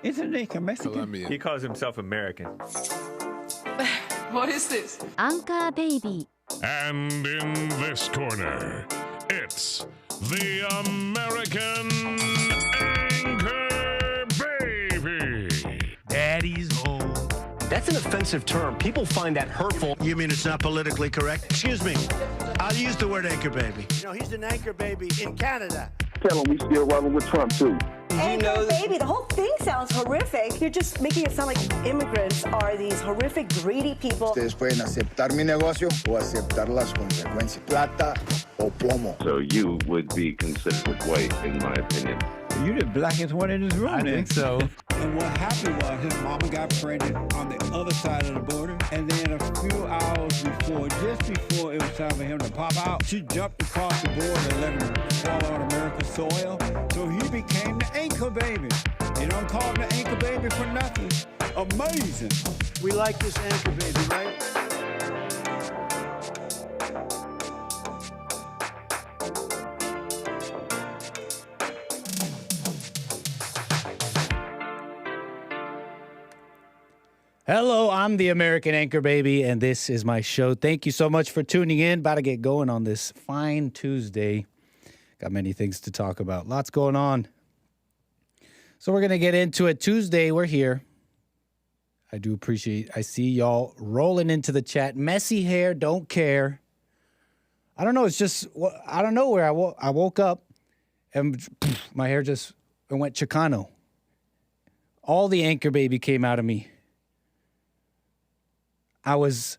Isn't he Mexican? Colombian. He calls himself American. What is this? Anchor Baby. And in this corner, it's the American Anchor Baby. Daddy's home. That's an offensive term. People find that hurtful. You mean it's not politically correct? Excuse me. I'll use the word anchor baby. You know, he's an anchor baby in Canada. Tell him we still rolling with Trump, too. Anchor baby, the whole thing sounds horrific. You're just making it sound like immigrants are these horrific, greedy people. Ustedes pueden aceptar mi negocio o aceptar las consecuencias. Plata o plomo. So you would be considered white, in my opinion. You the blackest one in this room. I think so. And what happened was his mama got pregnant on the other side of the border. And then a few hours before, just before it was time for him to pop out, she jumped across the border and let him fall on America's soil. So he became the anchor baby. They don't call him the anchor baby for nothing. Amazing. We like this anchor baby, right? Hello, I'm the American Anchor Baby, and this is my show. Thank you so much for tuning in. About to get going on this fine Tuesday. Got many things to talk about. Lots going on. So we're going to get into it. Tuesday, we're here. I do appreciate, I see y'all rolling into the chat. Messy hair, don't care. I don't know, it's just, I don't know where I woke up and my hair just went Chicano. All the Anchor Baby came out of me. I was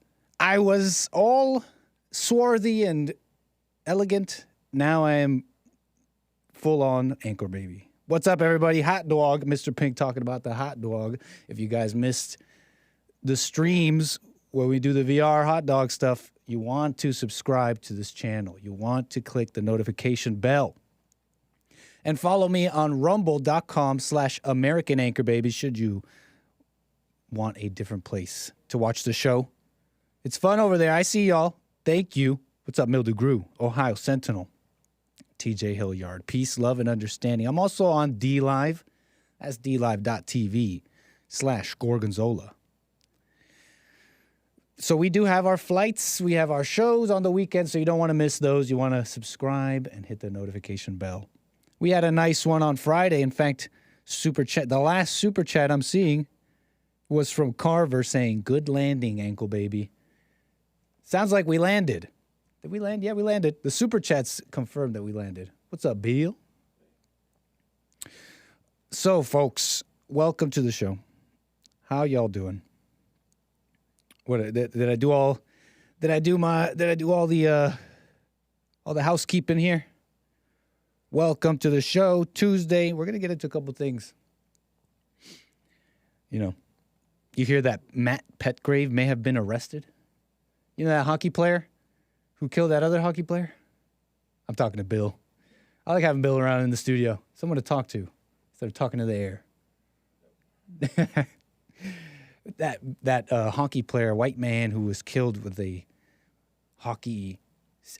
all swarthy and elegant. Now I am full on Anchor Baby. What's up, everybody? Hot Dog, Mr. Pink talking about the hot dog. If you guys missed the streams where we do the VR hot dog stuff, you want to subscribe to this channel. You want to click the notification bell. And follow me on rumble.com/American Anchor Baby should you want a different place to watch the show. It's fun over there. I see y'all. Thank you. What's up, Mildew Grew, Ohio Sentinel, TJ Hilliard. Peace, love, and understanding. I'm also on DLive. That's dlive.tv/Gorgonzola. So we do have our flights. We have our shows on the weekend, so you don't want to miss those. You want to subscribe and hit the notification bell. We had a nice one on Friday. In fact, super chat. The last super chat I'm seeing was from Carver saying, "Good landing, Ankle Baby." Sounds like we landed. Did we land? Yeah, we landed. The super chats confirmed that we landed. What's up, Bill? So, folks, welcome to the show. How y'all doing? What did I do all? Did I do all the housekeeping here? Welcome to the show. Tuesday. We're gonna get into a couple things. You know. You hear that Matt Petgrave may have been arrested? You know that hockey player who killed that other hockey player? I'm talking to Bill. I like having Bill around in the studio. Someone to talk to instead of talking to the air. that hockey player, white man who was killed with a hockey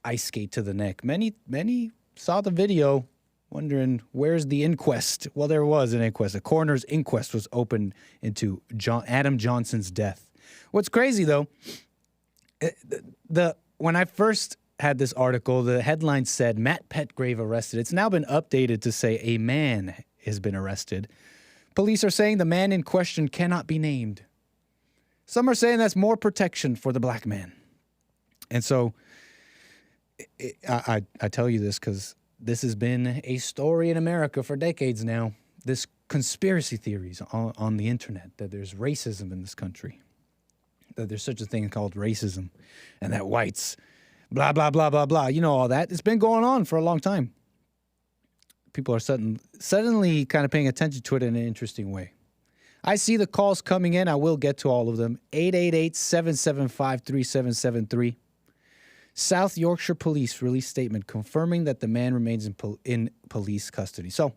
ice skate to the neck. Many saw the video wondering, where's the inquest? Well, there was an inquest. A coroner's inquest was opened into Adam Johnson's death. What's crazy, though, when I first had this article, the headline said, Matt Petgrave arrested. It's now been updated to say a man has been arrested. Police are saying the man in question cannot be named. Some are saying that's more protection for the black man. And so I tell you this because this has been a story in America for decades now. This conspiracy theories on the internet, that there's racism in this country, that there's such a thing called racism, and that whites, blah, blah, blah, blah, blah. You know all that. It's been going on for a long time. People are suddenly kind of paying attention to it in an interesting way. I see the calls coming in. I will get to all of them. 888-775-3773. South Yorkshire Police released statement confirming that the man remains in police custody. So,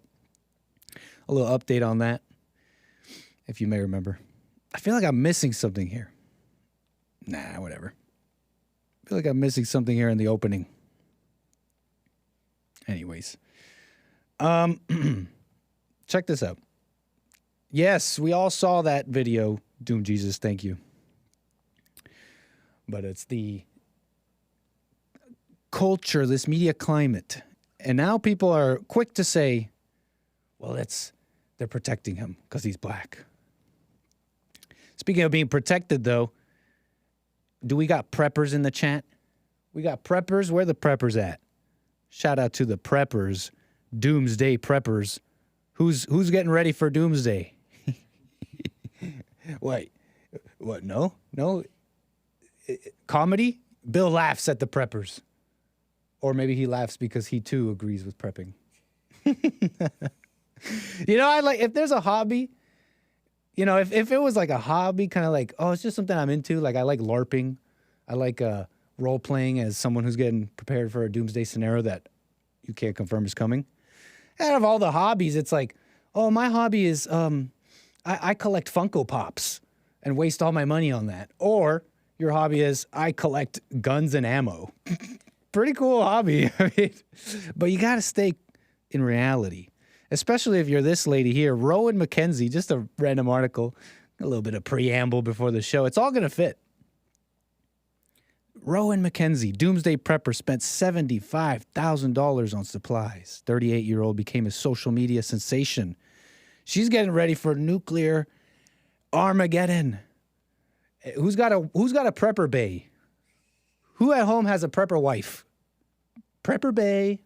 a little update on that, if you may remember. I feel like I'm missing something here. Nah, whatever. I feel like I'm missing something here in the opening. Anyways. Check this out. Yes, we all saw that video. Doom Jesus, thank you. But it's the culture, this media climate. And now people are quick to say, well, they're protecting him because he's black. Speaking of being protected, though, do we got preppers in the chat? We got preppers. Where the preppers at? Shout out to the preppers, doomsday preppers. Who's getting ready for doomsday? Wait, what? No. Comedy? Bill laughs at the preppers. Or maybe he laughs because he too agrees with prepping. You know, I like, if there's a hobby, you know, if it was like a hobby, kind of like, oh, it's just something I'm into. Like I like LARPing. I like role playing as someone who's getting prepared for a doomsday scenario that you can't confirm is coming. Out of all the hobbies, it's like, oh, my hobby is I collect Funko Pops and waste all my money on that. Or your hobby is I collect guns and ammo. Pretty cool hobby. I mean, but you got to stay in reality, especially if you're this lady here, Rowan McKenzie, just a random article, a little bit of preamble before the show. It's all going to fit. Rowan McKenzie, doomsday prepper, spent $75,000 on supplies. 38-year-old became a social media sensation. She's getting ready for nuclear Armageddon. Who's got a prepper bay? Who at home has a prepper wife? Prepper bay.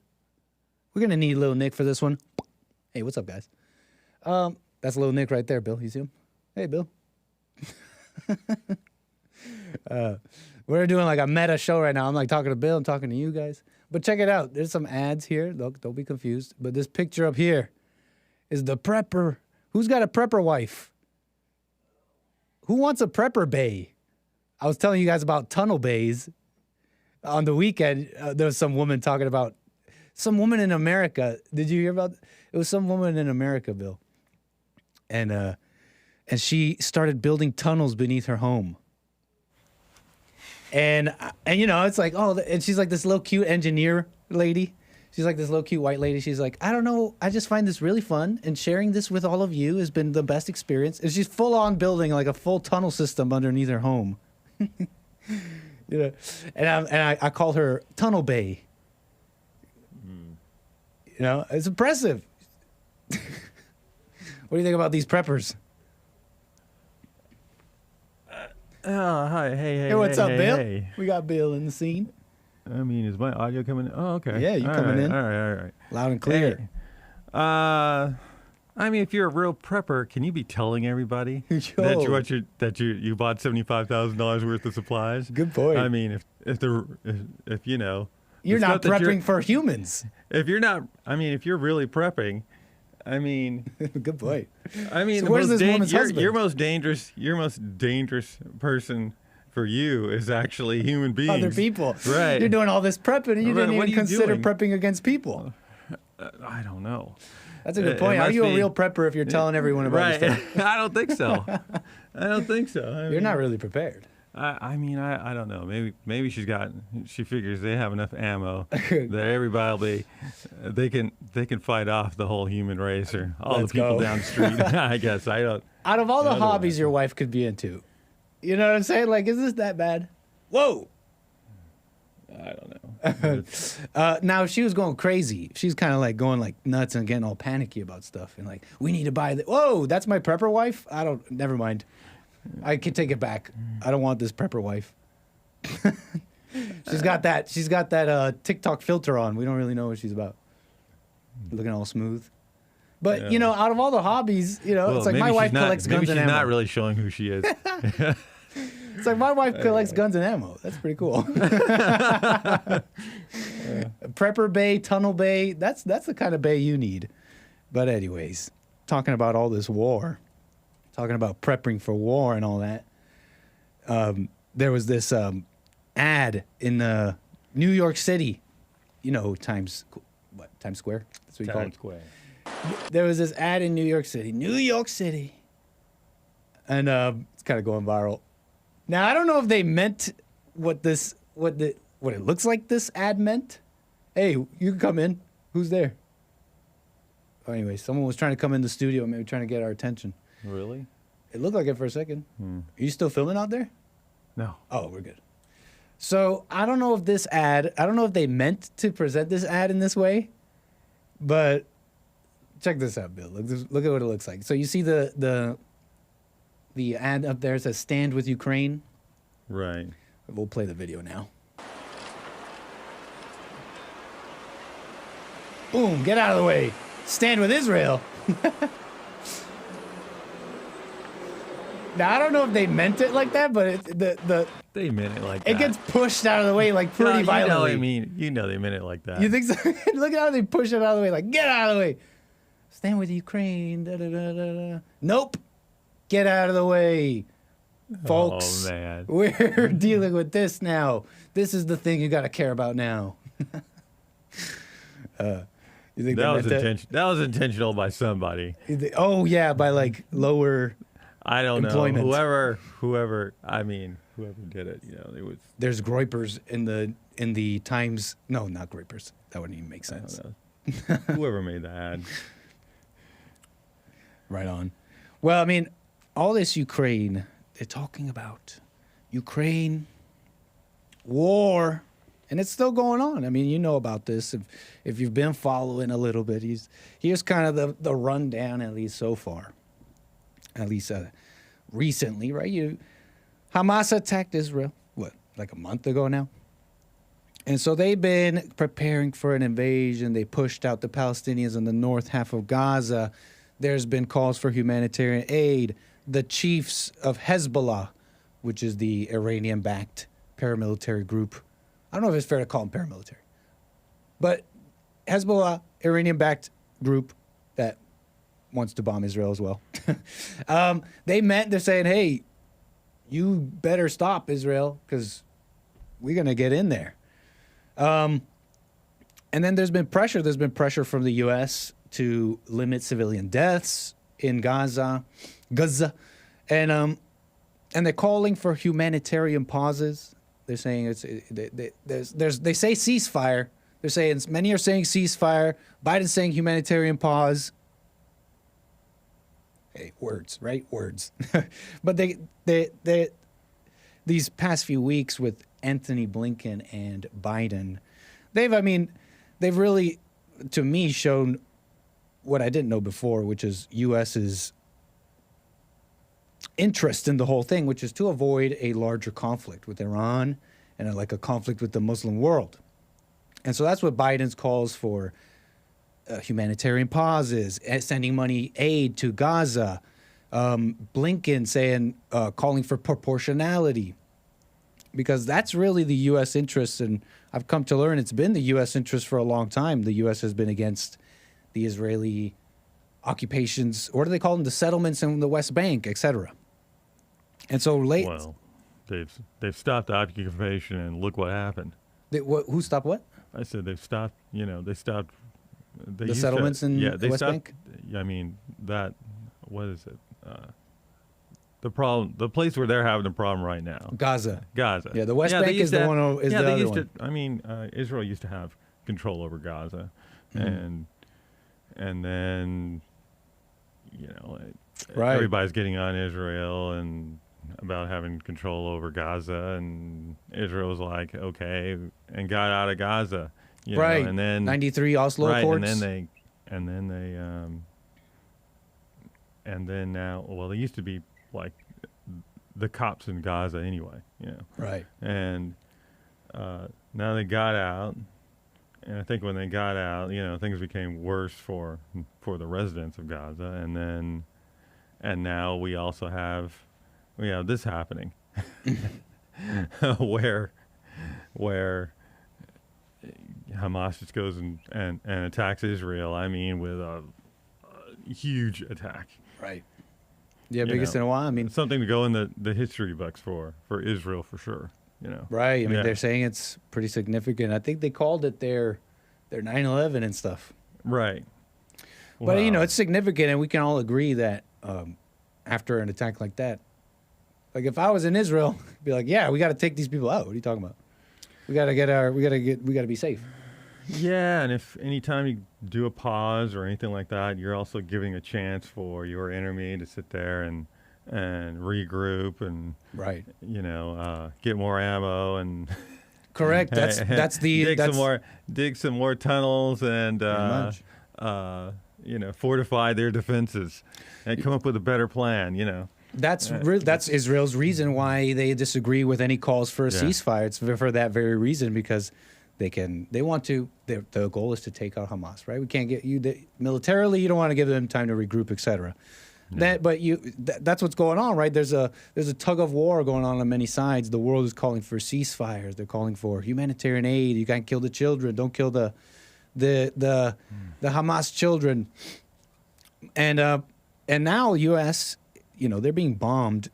We're going to need Lil Nick for this one. Hey, what's up, guys? That's Lil Nick right there, Bill. You see him? Hey, Bill. We're doing like a meta show right now. I'm like talking to Bill. I'm talking to you guys. But check it out. There's some ads here. Look, don't be confused. But this picture up here is the prepper. Who's got a prepper wife? Who wants a prepper bay? I was telling you guys about tunnel bays. On the weekend, there was some woman talking about some woman in America. Did you hear about it? It was some woman in America, Bill. And she started building tunnels beneath her home. And you know, it's like, oh, and she's like this little cute engineer lady. She's like this little cute white lady. She's like, I don't know, I just find this really fun, and sharing this with all of you has been the best experience. And she's full on building like a full tunnel system underneath her home. You know, and I call her Tunnel Bay. You know, it's impressive. What do you think about these preppers? Hi, hey, what's up, Bill? Hey. We got Bill in the scene. I mean, is my audio coming in? Oh, okay. Yeah, you coming in. All right. Loud and clear. Hey. I mean, if you're a real prepper, can you be telling everybody that you bought $75,000 worth of supplies? Good point. I mean, if you know, you're not prepping for humans. If you're not, I mean, if you're really prepping, I mean, good point. I mean, so where's this woman's husband? Your most dangerous person for you is actually human beings. Other people. Right. You're doing all this prepping, and you didn't even consider prepping against people. I don't know. That's a good point. Are you a real prepper if you're telling everyone about this stuff? I don't think so. I mean, you're not really prepared. I mean, I don't know. Maybe she figures they have enough ammo that everybody they can fight off the whole human race or all the people down the street. I guess I don't. Out of all the hobbies your wife could be into, you know what I'm saying? Like, is this that bad? Whoa. I don't know. Now, if she was going crazy, she's kind of like going like nuts and getting all panicky about stuff and like, we need to buy the. Whoa, that's my prepper wife? Never mind. I can take it back. I don't want this prepper wife. She's got that TikTok filter on. We don't really know what she's about. Looking all smooth. But, you know, out of all the hobbies, you know, it's like my wife collects guns and ammo. Maybe she's not really showing who she is. It's like my wife collects guns and ammo. That's pretty cool. Prepper bay, tunnel bay. That's the kind of bay you need. But anyways, talking about all this war, talking about prepping for war and all that. There was this ad in New York City. You know, Times Square? That's what you call it. Times Square. There was this ad in New York City. And it's kind of going viral. Now, I don't know if they meant what it looks like this ad meant. Hey, you can come in. Who's there? Oh, anyway, someone was trying to come in the studio, maybe trying to get our attention. Really? It looked like it for a second. Are you still filming out there? No. Oh, we're good. So I don't know if they meant to present this ad in this way, but check this out, Bill. Look at what it looks like. So you see the ad up there says "Stand with Ukraine." Right. We'll play the video now. Boom! Get out of the way. Stand with Israel. Now I don't know if they meant it like that, but they meant it like that. It gets pushed out of the way like pretty violently. You know they meant it like that. You think so? Look at how they push it out of the way. Like, get out of the way. Stand with Ukraine. Da, da, da, da, da. Nope. Get out of the way, folks. Oh, man. We're dealing with this now. This is the thing you got to care about now. You think that was intentional by somebody. Oh, yeah, by like lower I don't employment. know. Whoever did it, it was. There's GROYPERs in the Times. No, not GROYPERs. That wouldn't even make sense. Whoever made the ad. Right on. Well, I mean, all this Ukraine, they're talking about Ukraine war, and it's still going on. I mean, you know about this if you've been following a little bit. Here's kind of the rundown, at least so far. At least recently, right? Hamas attacked Israel, like a month ago now? And so they've been preparing for an invasion. They pushed out the Palestinians in the north half of Gaza. There's been calls for humanitarian aid. The chiefs of Hezbollah, which is the Iranian-backed paramilitary group. I don't know if it's fair to call them paramilitary. But Hezbollah, Iranian-backed group that wants to bomb Israel as well. They're saying, hey, you better stop Israel because we're going to get in there. And then there's been pressure. There's been pressure from the U.S. to limit civilian deaths in Gaza. And they're calling for humanitarian pauses. They're saying they say ceasefire. They're saying many are saying ceasefire. Biden's saying humanitarian pause. Hey, words, right? Words. But these past few weeks with Anthony Blinken and Biden, they've really, to me, shown what I didn't know before, which is U.S.'s interest in the whole thing, which is to avoid a larger conflict with Iran and a conflict with the Muslim world. And so that's what Biden's calls for. Humanitarian pauses, sending money aid to Gaza. Blinken saying, calling for proportionality, because that's really the U.S. interest. And I've come to learn it's been the U.S. interest for a long time. The U.S. has been against the Israeli occupations. What do they call them? The settlements in the West Bank, etc. And so Well, they've stopped the occupation, and look what happened. Who stopped what? I said they've stopped. They stopped. The settlements in the West Bank? I mean, what is it? The place where they're having a problem right now. Gaza. Yeah, the West Bank is the one. Is the other one. Israel used to have control over Gaza, and then, everybody's getting on Israel and about having control over Gaza, and Israel's like, okay, and got out of Gaza. Right, and then 93 Oslo Accords. And then now, well, they used to be like the cops in Gaza anyway, Right. And now they got out, and I think when they got out, things became worse for the residents of Gaza, and now we also have this happening, where Hamas just goes and attacks Israel. With a huge attack. Right. Yeah, biggest in a while. Something to go in the history books for Israel for sure. Right. They're saying it's pretty significant. I think they called it their 9/11 and stuff. Right. But it's significant, and we can all agree that after an attack like that, like if I was in Israel, I'd be like, yeah, we got to take these people out. What are you talking about? We got to be safe. Yeah, and if anytime you do a pause or anything like that, you're also giving a chance for your enemy to sit there and regroup and Right. get more ammo and correct. That's dig some more tunnels and fortify their defenses and come up with a better plan. That's Israel's reason why they disagree with any calls for a ceasefire. It's for that very reason, because they want to. The goal is to take out Hamas, right? We can't get you militarily. You don't want to give them time to regroup, etc. No. That's what's going on, right? There's a tug of war going on many sides. The world is calling for ceasefires. They're calling for humanitarian aid. You can't kill the children. Don't kill the Hamas children. And now U.S. They're being bombed.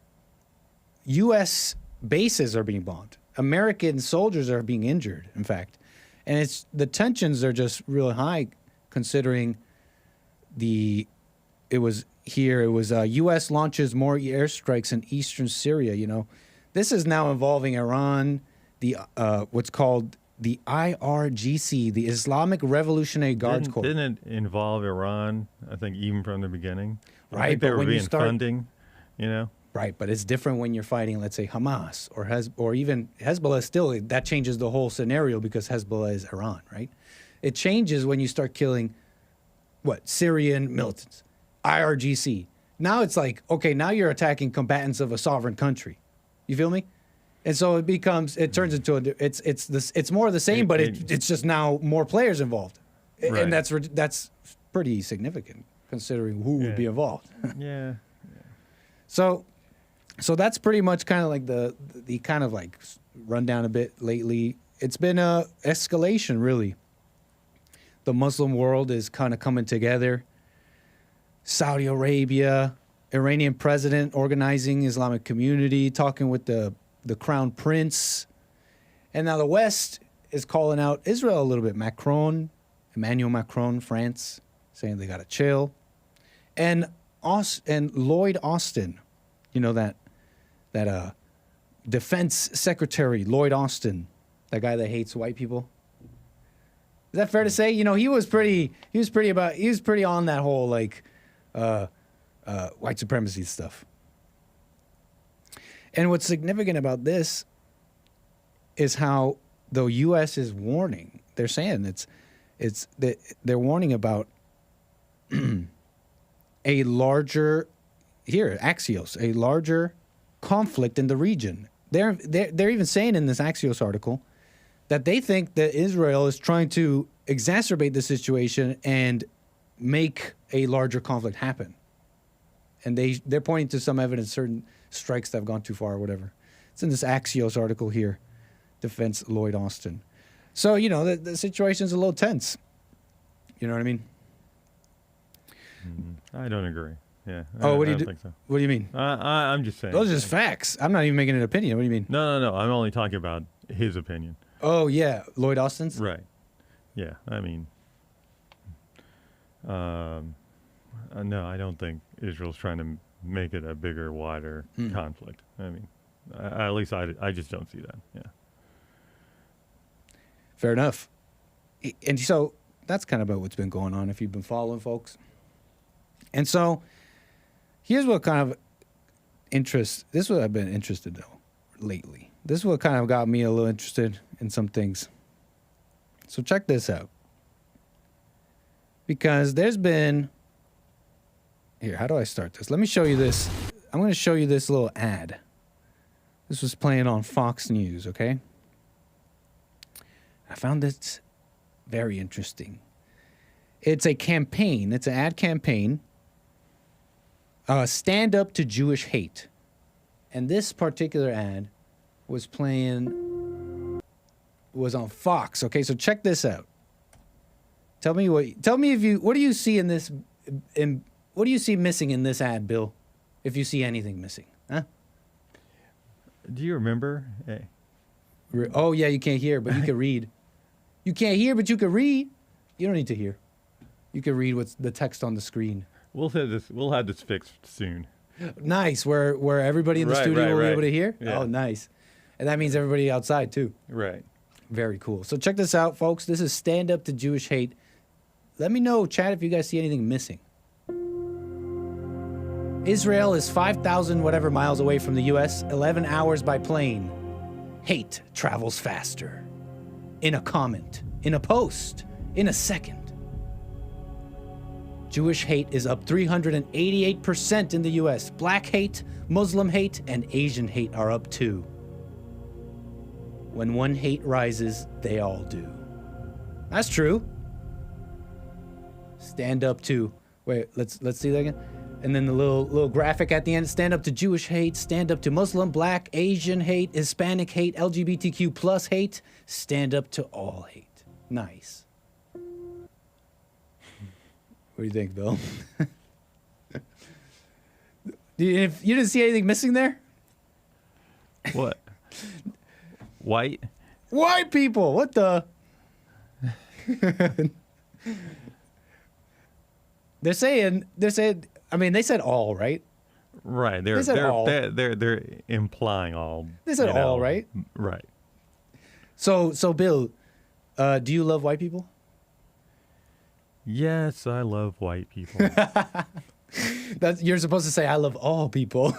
U.S. bases are being bombed. American soldiers are being injured, in fact. And the tensions are just really high, considering it was U.S. launches more airstrikes in eastern Syria. This is now involving Iran, what's called the IRGC, the Islamic Revolutionary Guards Corps. Didn't it involve Iran, I think, even from the beginning? Right, I think they were being funding, Right, but it's different when you're fighting, let's say, Hamas or even Hezbollah. Still, that changes the whole scenario, because Hezbollah is Iran, right? It changes when you start killing, Syrian militants, IRGC. Now it's like, okay, now you're attacking combatants of a sovereign country. You feel me? And so it turns into it's more of the same, but it's just now more players involved, right. And that's pretty significant considering who would be involved. Yeah. So that's pretty much kind of like the kind of like rundown a bit lately. It's been a escalation, really. The Muslim world is kind of coming together. Saudi Arabia, Iranian president organizing Islamic community, talking with the crown prince. And now the West is calling out Israel a little bit. Emmanuel Macron, France, saying they got to chill. And Lloyd Austin, that defense secretary, Lloyd Austin, that guy that hates white people. Is that fair to say? He was pretty on that whole white supremacy stuff. And what's significant about this is how the U.S. is warning. They're saying they're warning about a larger conflict in the region. They're even saying in this Axios article that they think that Israel is trying to exacerbate the situation and make a larger conflict happen. And they're pointing to some evidence, certain strikes that have gone too far or whatever. It's in this Axios article here, Defense Lloyd Austin. So, the situation's a little tense. You know what I mean? I don't agree. Yeah. What I don't think so. What do you mean? I'm just saying. Those are just facts. I'm not even making an opinion. What do you mean? No. I'm only talking about his opinion. Oh, yeah. Lloyd Austin's? Right. Yeah. I mean, no, I don't think Israel's trying to make it a bigger, wider conflict. I mean, at least I just don't see that. Yeah. Fair enough. And so that's kind of about what's been going on if you've been following, folks. And so here's what kind of this is what I've been interested in lately. This is what kind of got me a little interested in some things. So check this out. Because there's been... Here, how do I start this? Let me show you this. I'm going to show you this little ad. This was playing on Fox News, okay? I found this very interesting. It's a campaign. It's an ad campaign. Stand up to Jewish hate. And this particular ad was on Fox. Okay, so check this out. What do you see in this, what do you see missing in this ad, Bill? If you see anything missing, huh? Do you remember? Hey. Oh, yeah, you can't hear, but you can read. You can't hear, but you can read. You don't need to hear. You can read what's the text on the screen. We'll have this fixed soon. Nice, where everybody in the studio will be able to hear? Yeah. Oh, nice. And that means everybody outside, too. Right. Very cool. So check this out, folks. This is Stand Up to Jewish Hate. Let me know, chat, if you guys see anything missing. Israel is 5,000 whatever miles away from the U.S., 11 hours by plane. Hate travels faster. In a comment, in a post, in a second. Jewish hate is up 388% in the U.S. Black hate, Muslim hate, and Asian hate are up too. When one hate rises, they all do. That's true. Stand up to, wait, let's see that again. And then the little graphic at the end, stand up to Jewish hate, stand up to Muslim, Black, Asian hate, Hispanic hate, LGBTQ plus hate, stand up to all hate. Nice. What do you think, Bill? You didn't see anything missing there? What? White? White people, what the? They're saying, I mean, they said all, right? Right. They said all. They're implying all. They said all, right? Right. So Bill, do you love white people? Yes, I love white people. You're supposed to say I love all people.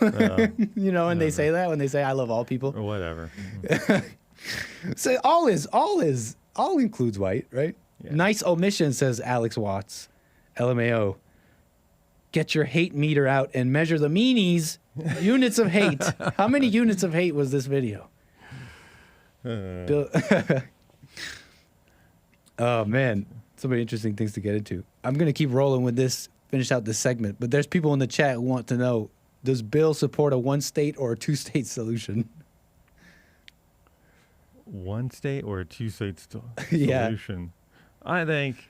You know, when they say that, when they say I love all people. Or whatever. So all includes white, right? Yeah. Nice omission, says Alex Watts. LMAO. Get your hate meter out and measure the meanies. Units of hate. How many units of hate was this video? Bill oh, man. So many interesting things to get into. I'm going to keep rolling with this, finish out this segment. But there's people in the chat who want to know, does Bill support a one-state or a two-state solution? One state or a two-state Yeah. solution? I think...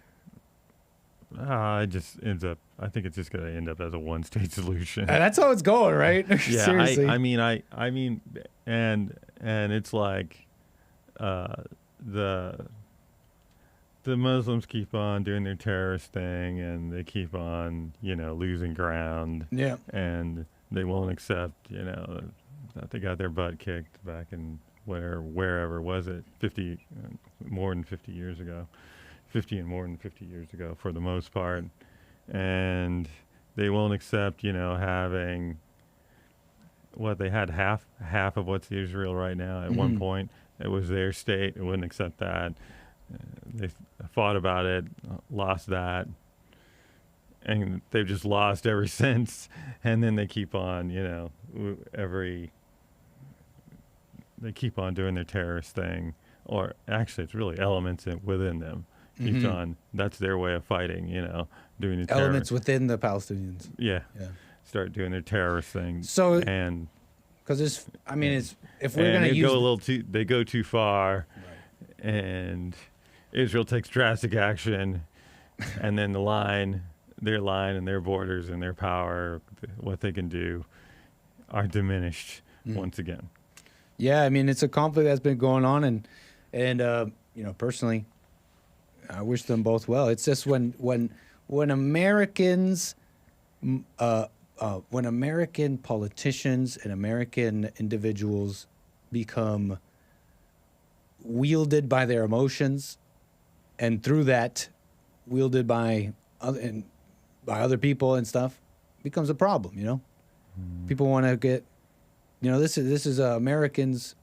I think it's just going to end up as a one-state solution. That's how it's going, right? Yeah, Seriously. I mean, and it's like the Muslims keep on doing their terrorist thing, and they keep on, losing ground. Yeah. And they won't accept, that they got their butt kicked back in wherever was it, 50, more than 50 years ago. 50 and more than 50 years ago for the most part. And they won't accept, having what they had half of what's Israel right now at one point. It was their state. It wouldn't accept that. They fought about it, lost that. And they've just lost ever since. And then they keep on, they keep on doing their terrorist thing. Or actually, it's really elements within them. Keeps on. That's their way of fighting, doing the elements within the Palestinians. Yeah. Start doing their terrorist thing. So, and because it's if we're going to use they go too far, right. And Israel takes drastic action, and then their line and their borders and their power, what they can do, are diminished once again. Yeah, I mean, it's a conflict that's been going on, and personally, I wish them both well. It's just when Americans, when American politicians and American individuals become wielded by their emotions, and through that, wielded by other people and stuff, becomes a problem. People want to get, this is Americans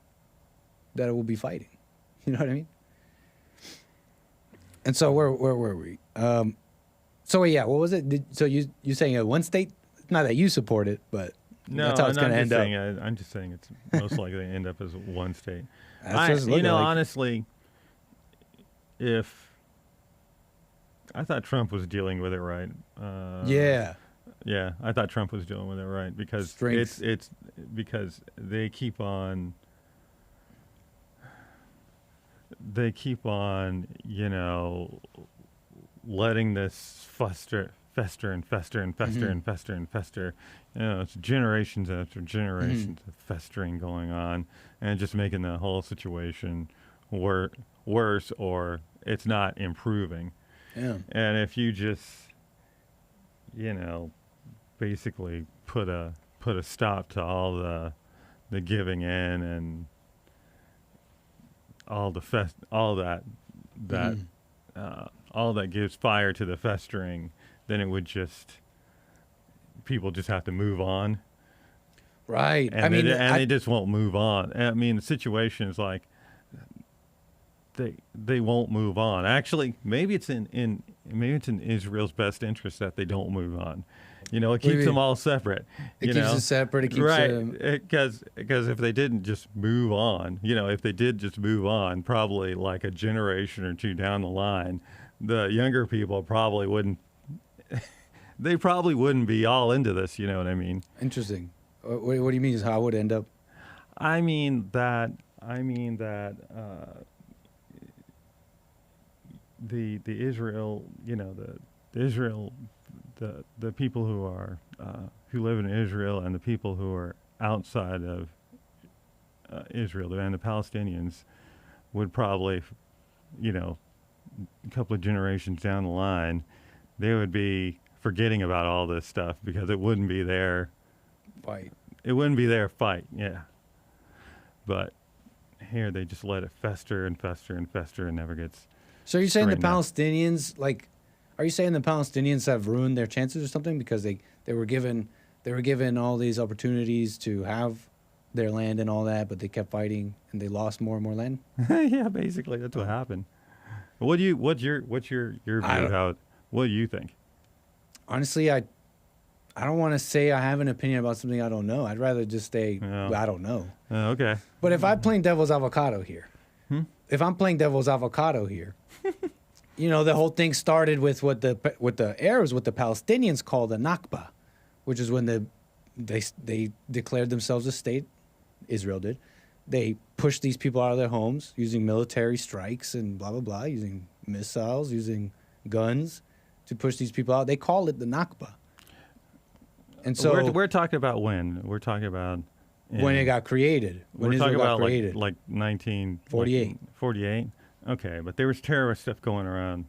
that will be fighting. You know what I mean? And so where were we? So yeah, what was it? So you saying a one state? Not that you support it, but no, that's how it's going to end up. I'm just saying it's most likely to end up as one state. Honestly, if I thought Trump was dealing with it right. Yeah, I thought Trump was dealing with it right because it's because they keep on. They keep on, letting this fester and fester and fester and fester and fester. It's generations after generations of festering going on, and just making the whole situation worse, or it's not improving. Yeah. And if you just, basically put a stop to all the giving in and all that all that gives fire to the festering, then it would people just have to move on. Right. And they just won't move on. I mean, the situation is like they won't move on. Actually, maybe it's in Israel's best interest that they don't move on. It keeps them all separate. It keeps them separate. It keeps them because if they didn't just move on, if they did just move on, probably like a generation or two down the line, the younger people probably wouldn't. They probably wouldn't be all into this. You know what I mean? Interesting. What do you mean? Is how it would end up? I mean that. The Israel, the people who are who live in Israel and the people who are outside of Israel and the Palestinians would probably, a couple of generations down the line, they would be forgetting about all this stuff because it wouldn't be their fight. It wouldn't be their fight, yeah. But here they just let it fester and fester and fester and never gets. So are you saying the Palestinians, are you saying the Palestinians have ruined their chances or something because they were given all these opportunities to have their land and all that, but they kept fighting and they lost more and more land? Yeah, basically that's what happened. What's your view of how? What do you think? Honestly, I don't want to say I have an opinion about something I don't know. I'd rather just say I don't know. Okay. But if I'm playing devil's avocado here, the whole thing started with what the Arabs, what the Palestinians call the Nakba, which is when they declared themselves a state. Israel did. They pushed these people out of their homes using military strikes and blah blah blah, using missiles, using guns to push these people out. They call it the Nakba. And so we're talking about when? We're talking about when it got created. When we're Israel talking got about created. like 1948. 48. Okay, but there was terrorist stuff going around.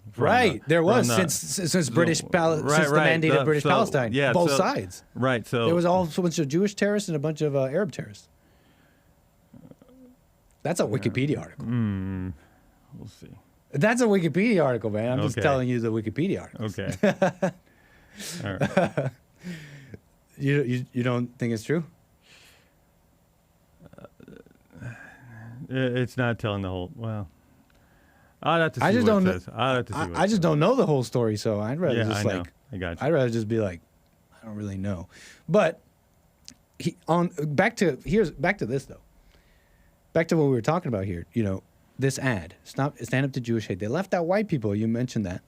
There was since British Palestine, the mandate of British Palestine. Yeah, both sides. Right. So there was also a bunch of Jewish terrorists and a bunch of Arab terrorists. That's a Wikipedia article. We'll see. That's a Wikipedia article, man. I'm just telling you the Wikipedia article. Okay. All right. You don't think it's true? It's not telling the whole. Well, I'd have to see what it says. I'd have to see what I just don't know the whole story, so I'd rather just I know. I got you. I'd rather just be like, I don't really know. But back to this though. Back to what we were talking about here. This ad, stand up to Jewish hate. They left out white people. You mentioned that.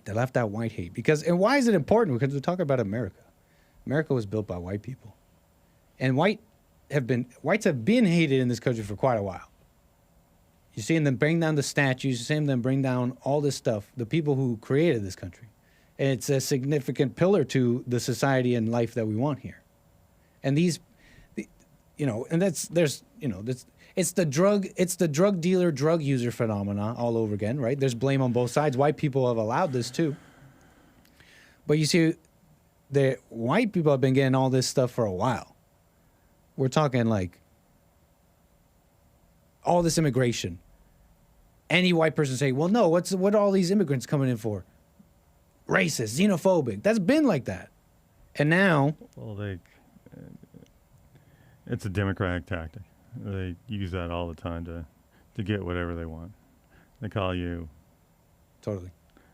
They left out white hate and why is it important? Because we're talking about America. America was built by white people, and whites have been hated in this country for quite a while. You're seeing them bring down the statues. You're seeing them bring down all this stuff. The people who created this country, and it's a significant pillar to the society and life that we want here. And it's the drug dealer, drug user phenomena all over again, right? There's blame on both sides. White people have allowed this too. But you see, the white people have been getting all this stuff for a while. We're talking like all this immigration. Any white person say, well, no, what are all these immigrants coming in for? Racist, xenophobic. That's been like that. And now... Well, it's a Democratic tactic. They use that all the time to get whatever they want. They call you... Totally.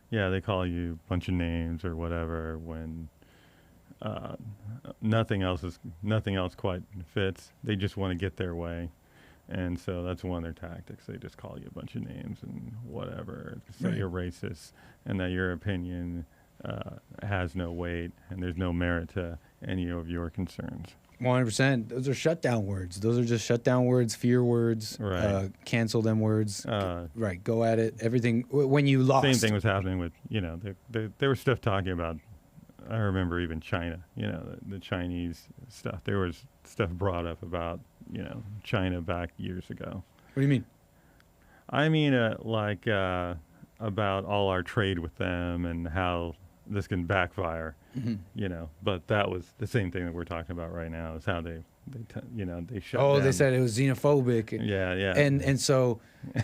Yeah, they call you a bunch of names or whatever when nothing else quite fits. They just want to get their way. And so that's one of their tactics. They just call you a bunch of names and whatever, say you're racist and that your opinion has no weight and there's no merit to any of your concerns. 100%. Those are shutdown words. Those are just shutdown words, fear words, cancel them words. Right, go at it. Everything, when you lost. Same thing was happening with, there was stuff talking about, I remember even China, the Chinese stuff. There was stuff brought up about, China back years ago. What do you mean? I mean, about all our trade with them and how this can backfire. You know, but that was the same thing that we're talking about right now. Is how they shut. Oh, down. they said it was xenophobic. Yeah. And so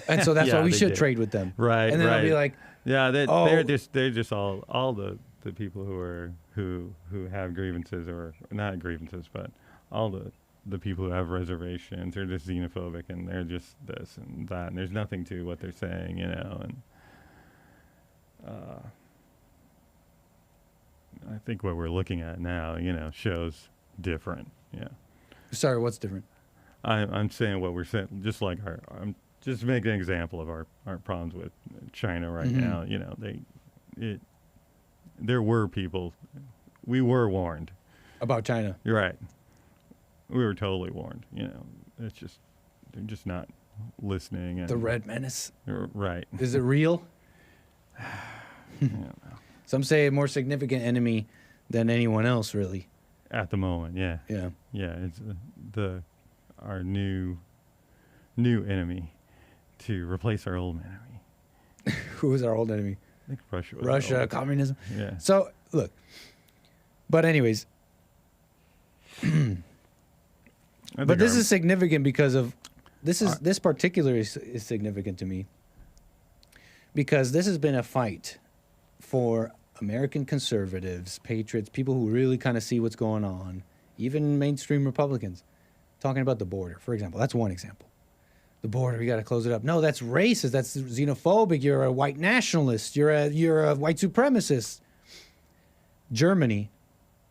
that's why we should trade with them. Right. And then I'll be like, they're just all the people who have grievances, or not grievances, but all the people who have reservations are just xenophobic, and they're just this and that, and there's nothing to what they're saying, you know. And I think what we're looking at now, you know, shows different. Yeah. Sorry, what's different? I'm saying what we're saying, just like I'm just making an example of our problems with China right now. You know, there were people, we were warned about China. You're right. We were totally warned. You know, it's just they're just not listening. And the Red Menace. Right. Is it real? I don't know. Some say a more significant enemy than anyone else, really. At the moment, yeah. Yeah. Yeah, it's our new enemy to replace our old enemy. Who is our old enemy? I think Russia was Russia, communism. Yeah. So, look. But anyways. But this is significant because of this particular is significant to me because this has been a fight for American conservatives, patriots, people who really kind of see what's going on, even mainstream Republicans, talking about the border, for example. That's one example. The border, we got to close it up. No, that's racist. That's xenophobic. You're a white nationalist. You're a white supremacist. Germany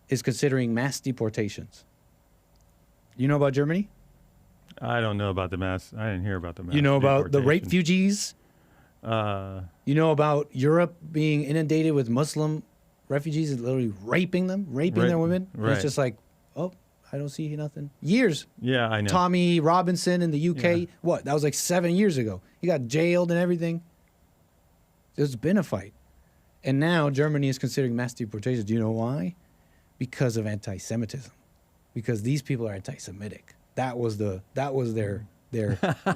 is considering mass deportations. You know about Germany? I don't know about the mass. I didn't hear about the mass. You know about the rape refugees? You know about Europe being inundated with Muslim refugees and literally raping their women? Right. It's just like, oh, I don't see nothing. Years. Yeah, I know. Tommy Robinson in the UK. Yeah. What? That was like 7 years ago. He got jailed and everything. There's been a fight. And now Germany is considering mass deportations. Do you know why? Because of anti-Semitism. Because these people are anti-Semitic. That was their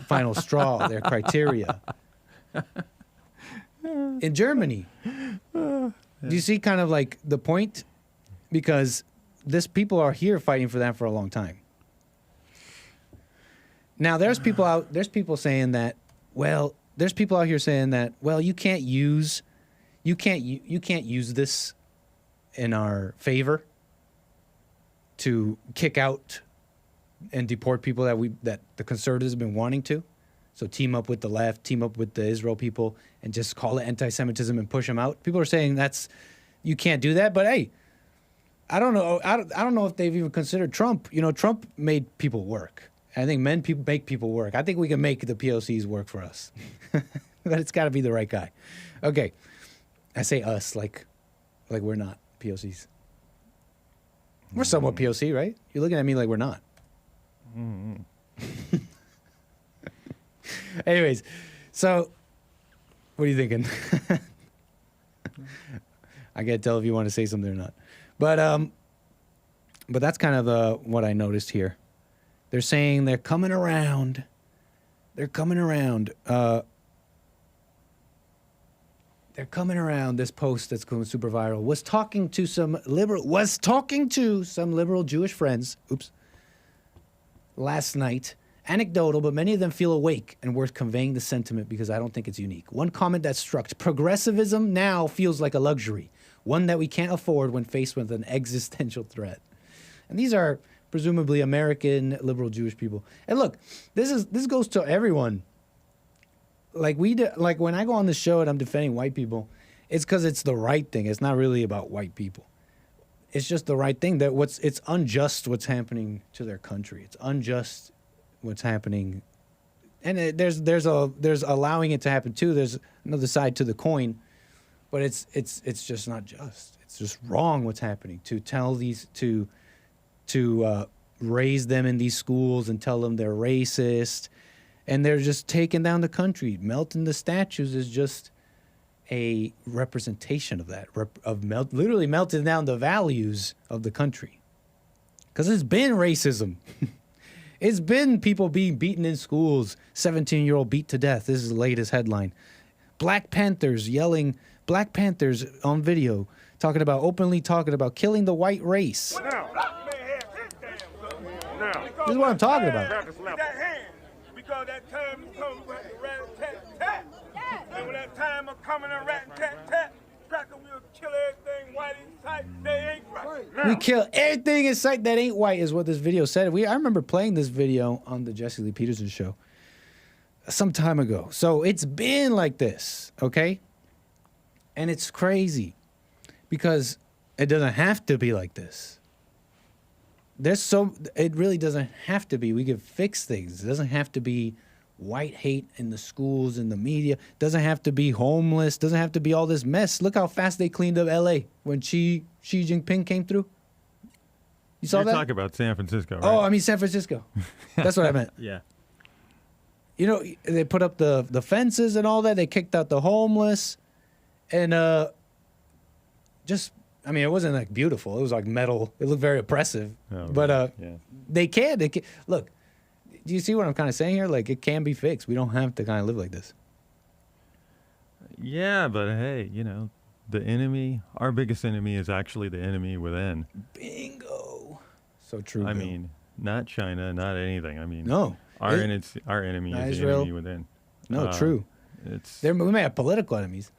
final straw, their criteria. In Germany, do you see kind of like the point? Because this people are here fighting for that for a long time. Now there's people saying that, well, there's people out here saying that, well, you can't use this in our favor to kick out and deport people that the conservatives have been wanting to. So team up with the left, team up with the Israel people, and just call it anti-Semitism and push them out. People are saying you can't do that. But hey, I don't know. I don't know if they've even considered Trump. You know, Trump made people work. I think make people work. I think we can make the POCs work for us, but it's got to be the right guy. Okay, I say us like we're not POCs. We're somewhat POC, right? You're looking at me like we're not. Anyways, so what are you thinking? I can't tell if you want to say something or not. But that's kind of what I noticed here. They're saying they're coming around. They're coming around. They're coming around this post that's going super viral. Was talking to some liberal Jewish friends. Oops. Last night. Anecdotal, but many of them feel awake and worth conveying the sentiment because I don't think it's unique. One comment that struck: progressivism now feels like a luxury, one that we can't afford when faced with an existential threat. And these are presumably American liberal Jewish people. And look, this goes to everyone. Like when I go on the show and I'm defending white people, it's because it's the right thing. It's not really about white people. It's just the right thing. It's unjust what's happening to their country. It's unjust what's happening, and there's allowing it to happen too. There's another side to the coin, but it's just not just. It's just wrong what's happening. To tell these to raise them in these schools and tell them they're racist, and they're just taking down the country. Melting the statues is just a representation of that, literally melting down the values of the country, because it's been racism. It's been people being beaten in schools, 17-year-old beat to death. This is the latest headline. Black Panthers yelling, Black Panthers on video, openly talking about killing the white race. This is what I'm talking about. Because that time is coming with the rat-tat-tat. And when that time is coming and rat-tat-tat, cracker will kill everything white in sight. They ain't right. We kill everything in sight that ain't white is what this video said. I remember playing this video on the Jesse Lee Peterson show some time ago. So it's been like this, okay? And it's crazy because it doesn't have to be like this. It really doesn't have to be. We can fix things. It doesn't have to be white hate in the schools, in the media. It doesn't have to be homeless. It doesn't have to be all this mess. Look how fast they cleaned up LA when Xi Jinping came through. You saw that? You're talking about San Francisco, right? Oh, I mean San Francisco. That's what I meant. Yeah. You know, they put up the fences and all that. They kicked out the homeless. And I mean, it wasn't like beautiful. It was like metal. It looked very oppressive. Oh, but right. Yeah. They can. Look, do you see what I'm kind of saying here? Like, it can be fixed. We don't have to kind of live like this. Yeah, but hey, you know, the enemy, our biggest enemy is actually the enemy within. Bingo. So true. I mean, not China, not anything. I mean, no. Our enemy is the enemy within. No, true. We may have political enemies.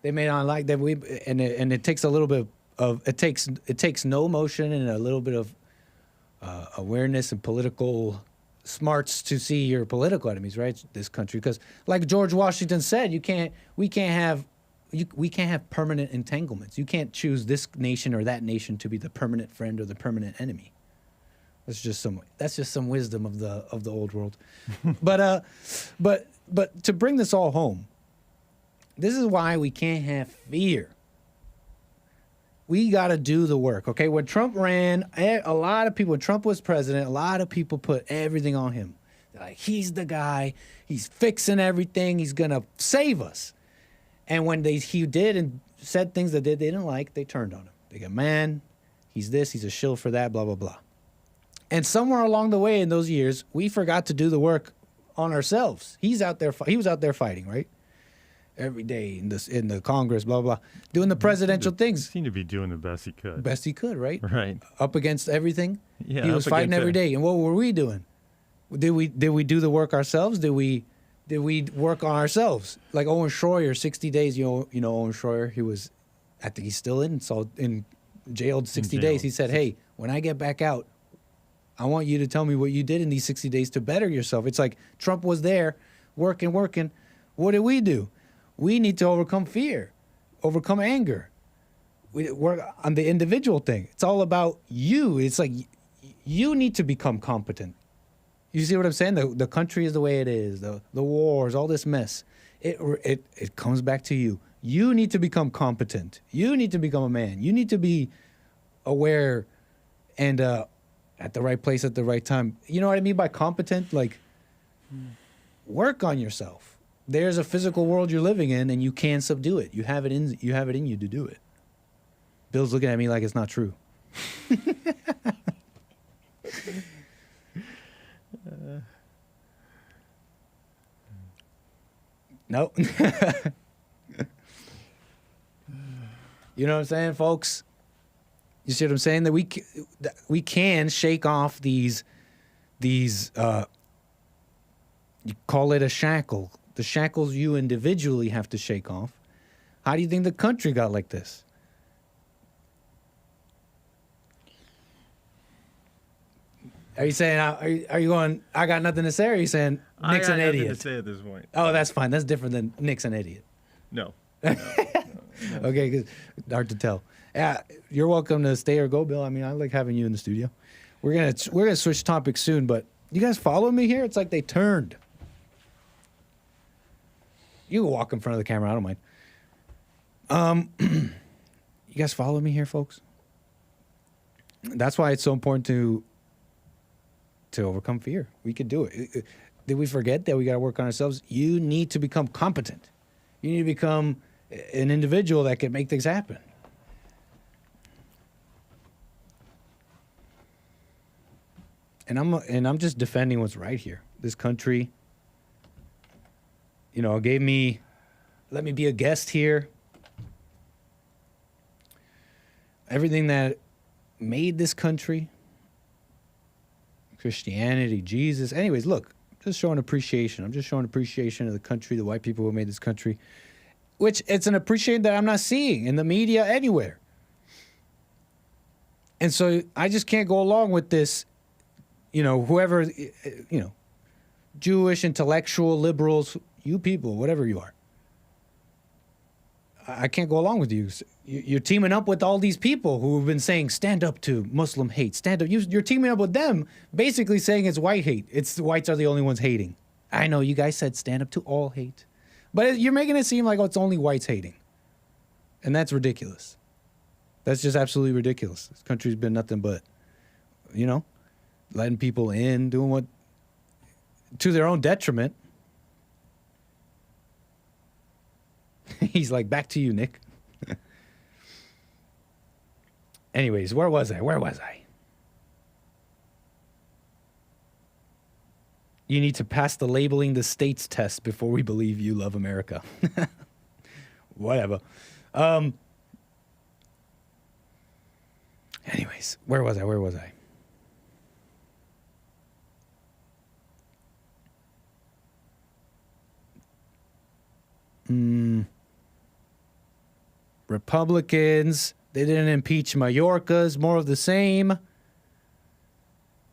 They may not like that. And it takes a little bit of it takes no emotion and a little bit of awareness and political smarts to see your political enemies, right? This country, because like George Washington said, we can't have permanent entanglements. You can't choose this nation or that nation to be the permanent friend or the permanent enemy. That's just some wisdom of the old world. But to bring this all home, this is why we can't have fear. We got to do the work, okay? When Trump ran, when Trump was president, a lot of people put everything on him. They're like, he's the guy. He's fixing everything. He's going to save us. And when he did and said things that they didn't like, they turned on him. They go, man, he's this, he's a shill for that, blah, blah, blah. And somewhere along the way in those years, we forgot to do the work on ourselves. He was out there fighting, right? Every day in the Congress, blah, blah, doing the presidential things. Seemed to be doing the best he could. Best he could, right? Right. Up against everything. Yeah. He was fighting every day. And what were we doing? Did we do the work ourselves? Did we work on ourselves? Like Owen Schroyer, 60 days. You know Owen Schroyer. I think he's still in jailed 60 days. He said, "Hey, when I get back out, I want you to tell me what you did in these 60 days to better yourself." It's like Trump was there, working. What did we do? We need to overcome fear, overcome anger. We work on the individual thing. It's all about you. It's like you need to become competent. You see what I'm saying? The country is the way it is. The wars, all this mess. It comes back to you. You need to become competent. You need to become a man. You need to be aware and at the right place at the right time. You know what I mean by competent? Like, work on yourself. There's a physical world you're living in, and you can subdue it. You have it in you to do it. Bill's looking at me like it's not true. No. You know what I'm saying, folks? You see what I'm saying? That we can shake off these. You call it a shackle. The shackles you individually have to shake off. How do you think the country got like this? Are you saying, are you going, I got nothing to say, or are you saying Nick's an idiot? I got nothing to say at this point. Oh, that's fine. That's different than Nick's an idiot. No. Okay, 'cause hard to tell. Yeah, you're welcome to stay or go, Bill. I mean, I like having you in the studio. We're gonna switch topics soon, but you guys follow me here? It's like they turned. You can walk in front of the camera. I don't mind. You guys follow me here, folks? That's why it's so important to overcome fear. We could do it. Did we forget that we got to work on ourselves? You need to become competent. You need to become an individual that can make things happen. And I'm just defending what's right here. This country, you know, let me be a guest here. everything that made this country, Christianity, Jesus. Anyways, look, just showing appreciation. I'm just showing appreciation of the country, the white people who made this country, which it's an appreciation that I'm not seeing in the media anywhere. And so I just can't go along with this, you know, whoever, you know, Jewish, intellectual, liberals, you people, whatever you are. I can't go along with you. You're teaming up with all these people who have been saying, stand up to Muslim hate, stand up. You're teaming up with them, basically saying it's white hate. It's the whites are the only ones hating. I know you guys said stand up to all hate. But you're making it seem like, oh, it's only whites hating. And that's ridiculous. That's just absolutely ridiculous. This country's been nothing but, you know, letting people in, doing what, to their own detriment. He's like, back to you, Nick. Anyways, where was I? You need to pass the labeling the states test before we believe you love America. Whatever. Anyways, where was I? Republicans, they didn't impeach Mayorkas, more of the same.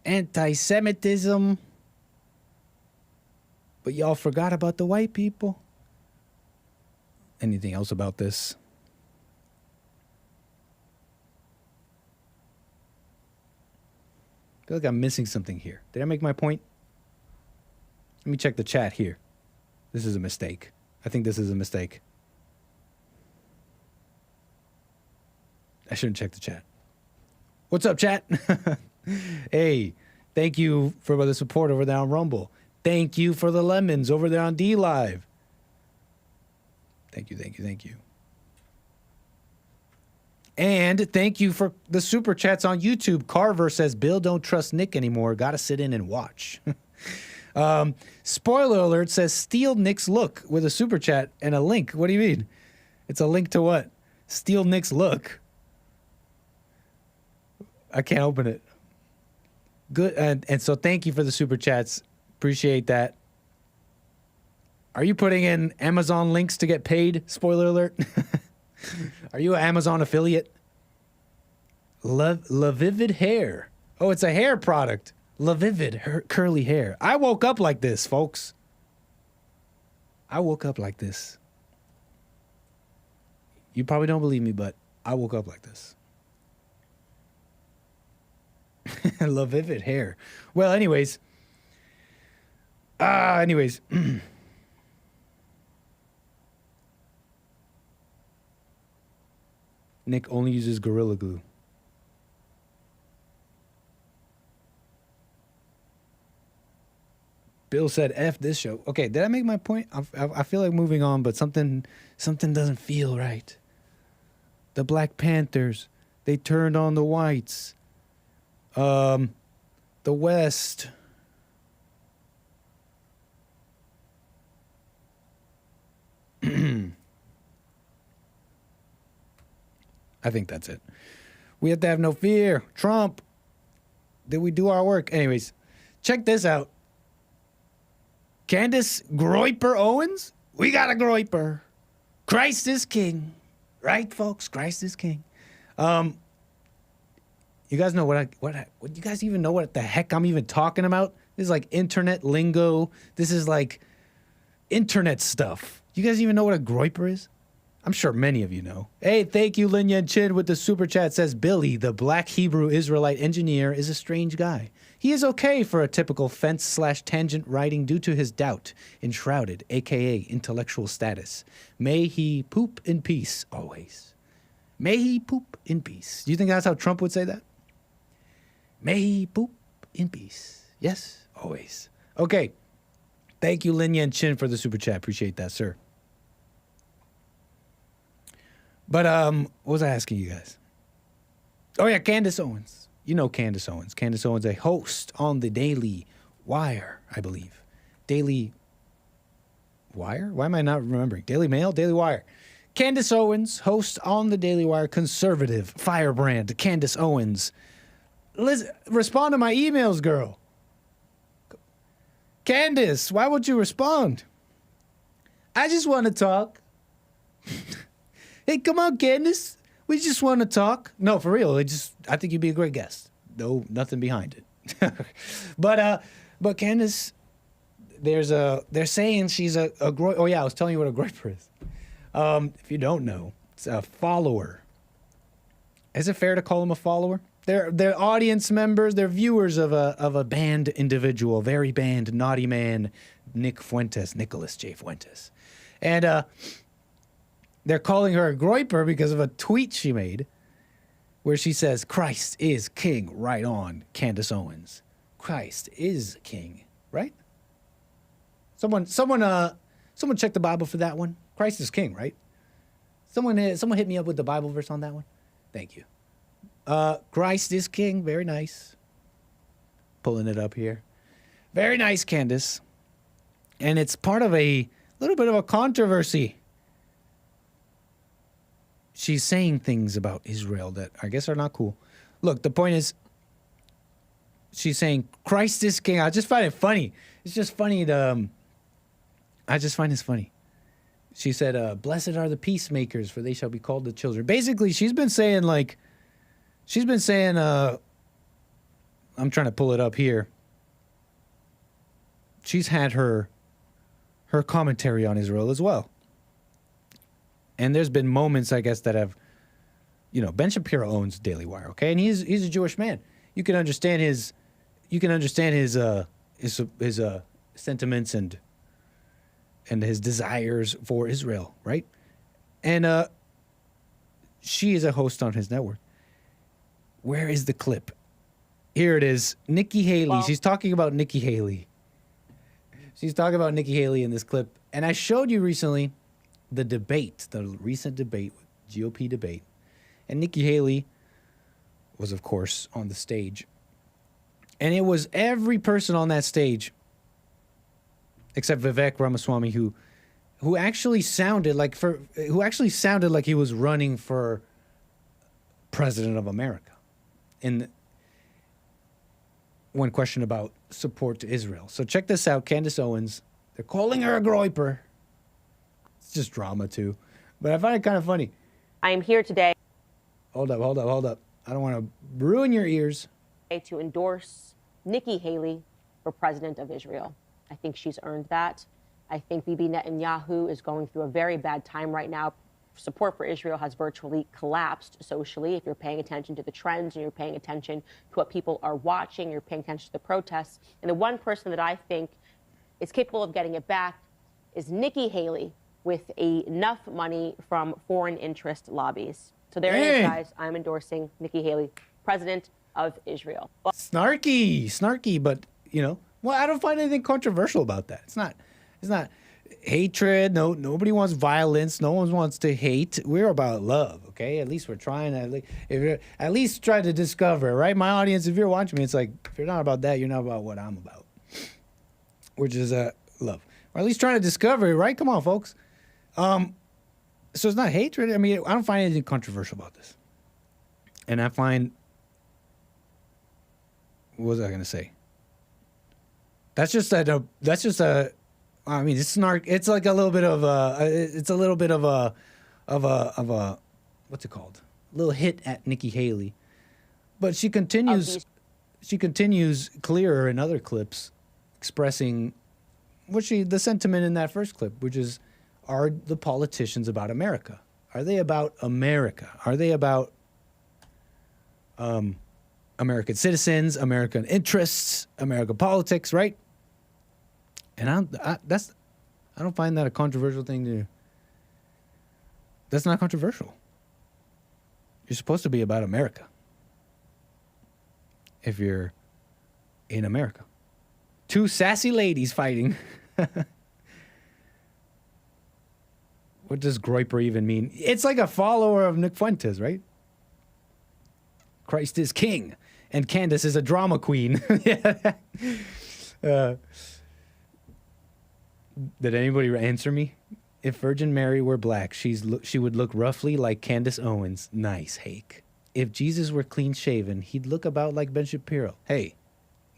Anti-Semitism. But y'all forgot about the white people. Anything else about this? I feel like I'm missing something here. Did I make my point? Let me check the chat here. This is a mistake. I think this is a mistake. I shouldn't check the chat. What's up, chat? Hey, thank you for the support over there on Rumble. Thank you for the lemons over there on D Live. Thank you. And thank you for the super chats on YouTube. Carver says, Bill, don't trust Nick anymore. Got to sit in and watch. Spoiler alert says, steal Nick's look with a super chat and a link. What do you mean? It's a link to what? Steal Nick's look. I can't open it. Good. And so thank you for the super chats. Appreciate that. Are you putting in Amazon links to get paid? Spoiler alert. Are you an Amazon affiliate? LaVivid hair. Oh, it's a hair product. LaVivid curly hair. I woke up like this, folks. I woke up like this. You probably don't believe me, but I woke up like this. LaVivid hair. Well, anyways. Nick only uses Gorilla Glue. Bill said, F this show. Okay, did I make my point? I feel like moving on, but something doesn't feel right. The Black Panthers, they turned on the whites. The West. I think that's it. We have to have no fear. Trump. Did we do our work? Anyways, check this out. Candace GROYPER Owens? We got a GROYPER. Christ is king. Right, folks? Christ is king. You guys know what you guys even know what the heck I'm even talking about? This is like internet lingo. This is like internet stuff. You guys even know what a GROYPER is? I'm sure many of you know. Hey, thank you, Lin Yan Chin, with the super chat. Says, Billy, the black Hebrew Israelite engineer, is a strange guy. He is okay for a typical fence/tangent writing due to his doubt, enshrouded, a.k.a. intellectual status. May he poop in peace, always. May he poop in peace. Do you think that's how Trump would say that? May he poop in peace. Yes, always. Okay. Thank you, Lin Yan Chin, for the super chat. Appreciate that, sir. But what was I asking you guys? Oh, yeah, Candace Owens. You know Candace Owens. Candace Owens, a host on the Daily Wire, I believe. Daily Wire? Why am I not remembering? Daily Mail? Daily Wire. Candace Owens, host on the Daily Wire, conservative firebrand. Candace Owens. Respond to my emails, girl. Candace, why won't you respond? I just want to talk. Hey, come on, Candace. We just want to talk. No, for real. I think you'd be a great guest. No, nothing behind it. But Candace, they're saying she's a oh yeah, I was telling you what a GROYPER is. If you don't know, it's a follower. Is it fair to call them a follower? They're audience members. They're viewers of a banned individual, very banned, naughty man, Nicholas J. Fuentes. And they're calling her a GROYPER because of a tweet she made where she says, Christ is king. Right on, Candace Owens. Christ is king, right? Someone check the Bible for that one. Christ is king, right? Someone hit me up with the Bible verse on that one. Thank you. Christ is king. Very nice. Pulling it up here. Very nice, Candace. And it's part of a little bit of a controversy. She's saying things about Israel that I guess are not cool. Look, the point is, she's saying Christ is king. I just find it funny. It's just funny to... I just find this funny. She said, blessed are the peacemakers, for they shall be called the children. Basically, she's been saying, I'm trying to pull it up here. She's had her commentary on Israel as well. And there's been moments, I guess, that have, Ben Shapiro owns Daily Wire, okay? And he's a Jewish man. You can understand his sentiments and his desires for Israel, right? And she is a host on his network. Where is the clip? Here it is. Nikki Haley. Well, she's talking about Nikki Haley. She's talking about Nikki Haley in this clip. And I showed you recently the recent debate, GOP debate. And Nikki Haley was, of course, on the stage. And it was every person on that stage except Vivek Ramaswamy, who actually sounded like he was running for president of America. When questioned about support to Israel. So check this out, Candace Owens. They're calling her a GROYPER. It's just drama too. But I find it kind of funny. I am here today. Hold up. I don't want to ruin your ears. To endorse Nikki Haley for president of Israel. I think she's earned that. I think Bibi Netanyahu is going through a very bad time right now. Support for Israel has virtually collapsed socially. If you're paying attention to the trends and you're paying attention to what people are watching, you're paying attention to the protests. And the one person that I think is capable of getting it back is Nikki Haley with enough money from foreign interest lobbies. So there it is, guys. I'm endorsing Nikki Haley, president of Israel. Snarky, but, well, I don't find anything controversial about that. It's not hatred. No, nobody wants violence. No one wants to hate. We're about love, okay? At least we're trying to, at least try to discover, right? My audience, if you're watching me, it's like, if you're not about that, you're not about what I'm about, which is love. Or at least trying to discover, right? Come on, folks. So it's not hatred. I mean, I don't find anything controversial about this. And I find, what was I going to say? That's just a, I mean, it's snark. It's like a little bit of a, what's it called? A little hit at Nikki Haley. But she continues clearer in other clips expressing the sentiment in that first clip, which is, are the politicians about America? Are they about America? Are they about American citizens, American interests, American politics, right? And I don't find that a controversial thing to. That's not controversial. You're supposed to be about America. If you're in America. Two sassy ladies fighting. What does GROYPER even mean? It's like a follower of Nick Fuentes, right? Christ is king, and Candace is a drama queen. Did anybody answer me If Virgin Mary were black, she would look roughly like Candace Owens. Nice, Hake. If Jesus were clean-shaven, he'd look about like Ben Shapiro. Hey,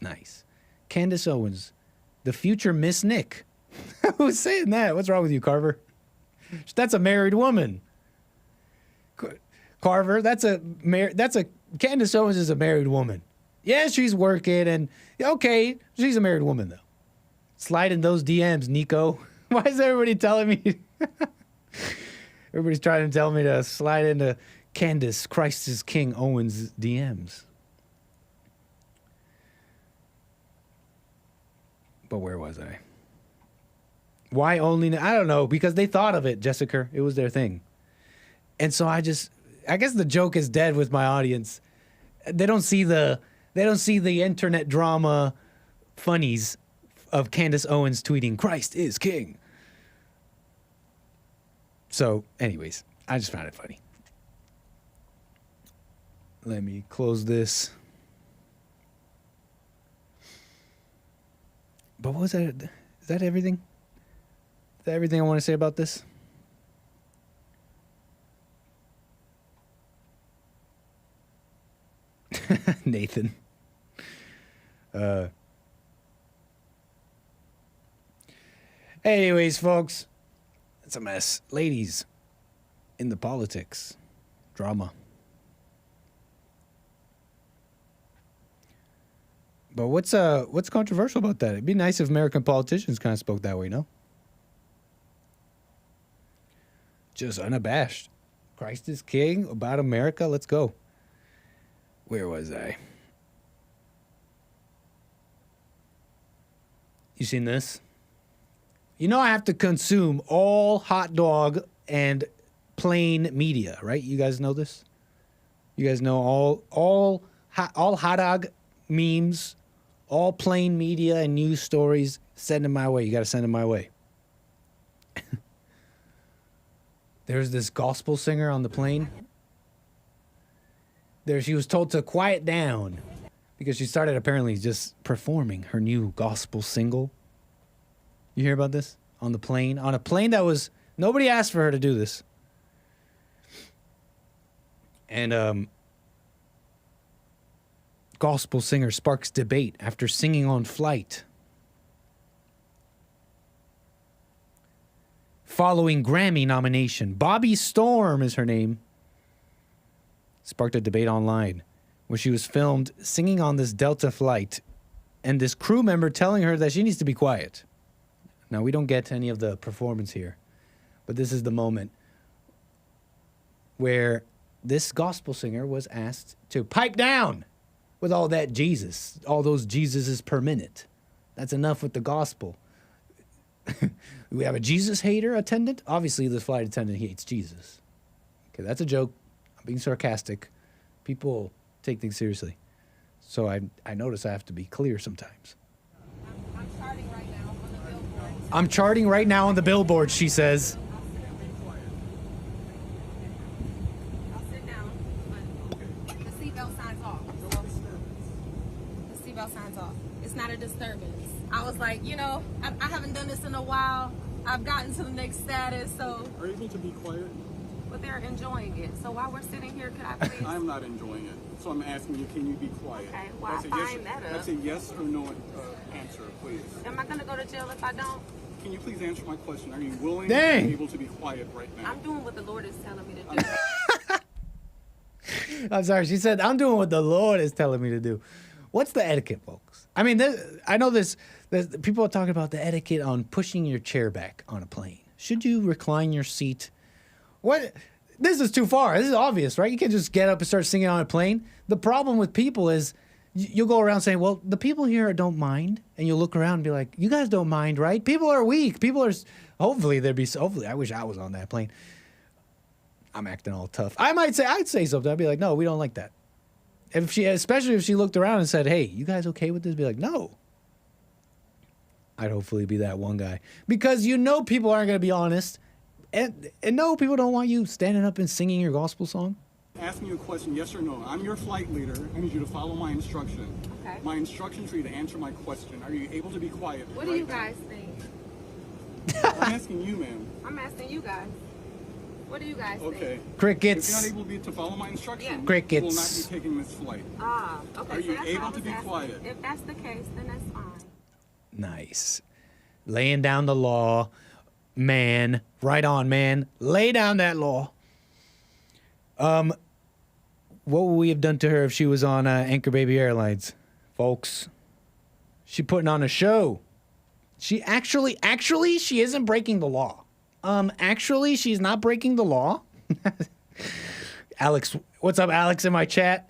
nice. Candace Owens, the future Miss Nick. Who's saying that? What's wrong with you, Carver? That's a married woman. Carver, Candace Owens is a married woman. Yeah, she's working, and okay, she's a married woman, though. Slide in those DMs, Nico. Why is everybody telling me? Everybody's trying to tell me to slide into Candace, Christ is King Owens DMs. But where was I? Why only? I don't know, because they thought of it, Jessica. It was their thing. And so I guess the joke is dead with my audience. They don't see the internet drama funnies of Candace Owens tweeting, Christ is King. So, anyways, I just found it funny. Let me close this. But what was that? Is that everything? Is that everything I want to say about this? Nathan. Anyways, folks, it's a mess. Ladies in the politics drama. But what's controversial about that? It'd be nice if American politicians kind of spoke that way, no? Just unabashed. Christ is King, about America, let's go. Where was I? You seen this? You know I have to consume all hot dog and plain media, right? You guys know this? You guys know all hot dog memes, all plain media and news stories, send them my way. You got to send them my way. There's this gospel singer on the plane. She was told to quiet down because she started apparently just performing her new gospel single. You hear about this? On the plane? On a plane that was... Nobody asked for her to do this. And gospel singer sparks debate after singing on flight. Following Grammy nomination. Bobby Storm is her name. Sparked a debate online where she was filmed singing on this Delta flight and this crew member telling her that she needs to be quiet. Now, we don't get any of the performance here, but this is the moment where this gospel singer was asked to pipe down with all that Jesus, all those Jesuses per minute. That's enough with the gospel. We have a Jesus hater attendant. Obviously, the flight attendant hates Jesus. Okay, that's a joke. I'm being sarcastic. People take things seriously. So I notice I have to be clear sometimes. I'm charting right now on the billboard, she says. I'll sit down, but the seatbelt sign's off. The seatbelt sign's off. It's not a disturbance. I was like, you know, I haven't done this in a while. I've gotten to the next status, so. Are you able to be quiet? But they're enjoying it. So while we're sitting here, could I please? I'm not enjoying it. So I'm asking you, can you be quiet? Okay, well, I find that up. That's a yes or no answer, please. Am I going to go to jail if I don't? Can you please answer my question? Are you willing Dang. to be able to be quiet right now? I'm doing what the Lord is telling me to do. I'm sorry. She said, I'm doing what the Lord is telling me to do. What's the etiquette, folks? I mean, I know there's people are talking about the etiquette on pushing your chair back on a plane. Should you recline your seat? What? This is too far. This is obvious, right? You can't just get up and start singing on a plane. The problem with people is you'll go around saying, well, the people here don't mind. And you'll look around and be like, you guys don't mind, right? People are weak. People are... Hopefully, I wish I was on that plane. I'm acting all tough. I'd say something. I'd be like, no, we don't like that. Especially if she looked around and said, hey, you guys okay with this? Be like, no. I'd hopefully be that one guy. Because you know people aren't going to be honest. And no, people don't want you standing up and singing your gospel song. Asking you a question, yes or no. I'm your flight leader. I need you to follow my instruction. Okay. My instruction for you to answer my question. Are you able to be quiet? What do you guys think? I'm asking you, ma'am. I'm asking you guys. What do you guys think? Okay. Crickets. If you're not able to follow my instructions, Crickets. you will not be taking this flight. Ah, okay. Are so you that's able what I to was be asking. quiet? If that's the case, then that's fine. Nice. Laying down the law. Man. Right on, man. Lay down that law. What would we have done to her if she was on Anchor Baby Airlines, folks? She putting on a show. She actually, she isn't breaking the law. Actually, she's not breaking the law. Alex, what's up, Alex, in my chat?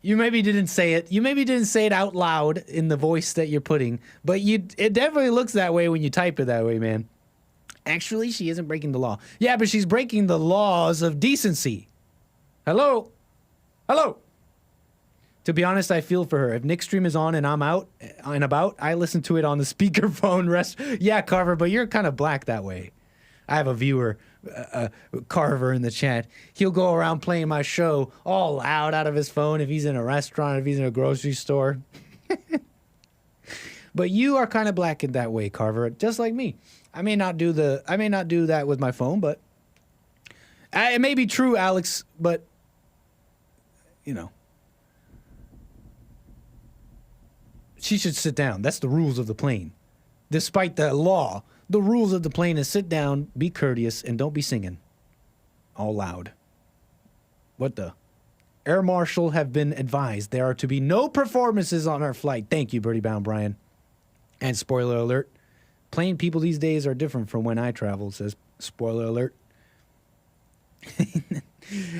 You maybe didn't say it. You maybe didn't say it out loud in the voice that you're putting, but it definitely looks that way when you type it that way, man. Actually, she isn't breaking the law. Yeah, but she's breaking the laws of decency. Hello? Hello? To be honest, I feel for her. If Nick's stream is on and I'm out and about, I listen to it on the speakerphone. Yeah, Carver, but you're kind of black that way. I have a viewer, Carver, in the chat. He'll go around playing my show all loud out of his phone if he's in a restaurant, if he's in a grocery store. But you are kind of black in that way, Carver, just like me. I may not do that with my phone, but it may be true, Alex, but you know. She should sit down. That's the rules of the plane. Despite the law, the rules of the plane is sit down, be courteous, and don't be singing all loud. What the? Air Marshal have been advised there are to be no performances on our flight. Thank you, Birdie Bound Brian. And spoiler alert, plane people these days are different from when I traveled, says spoiler alert.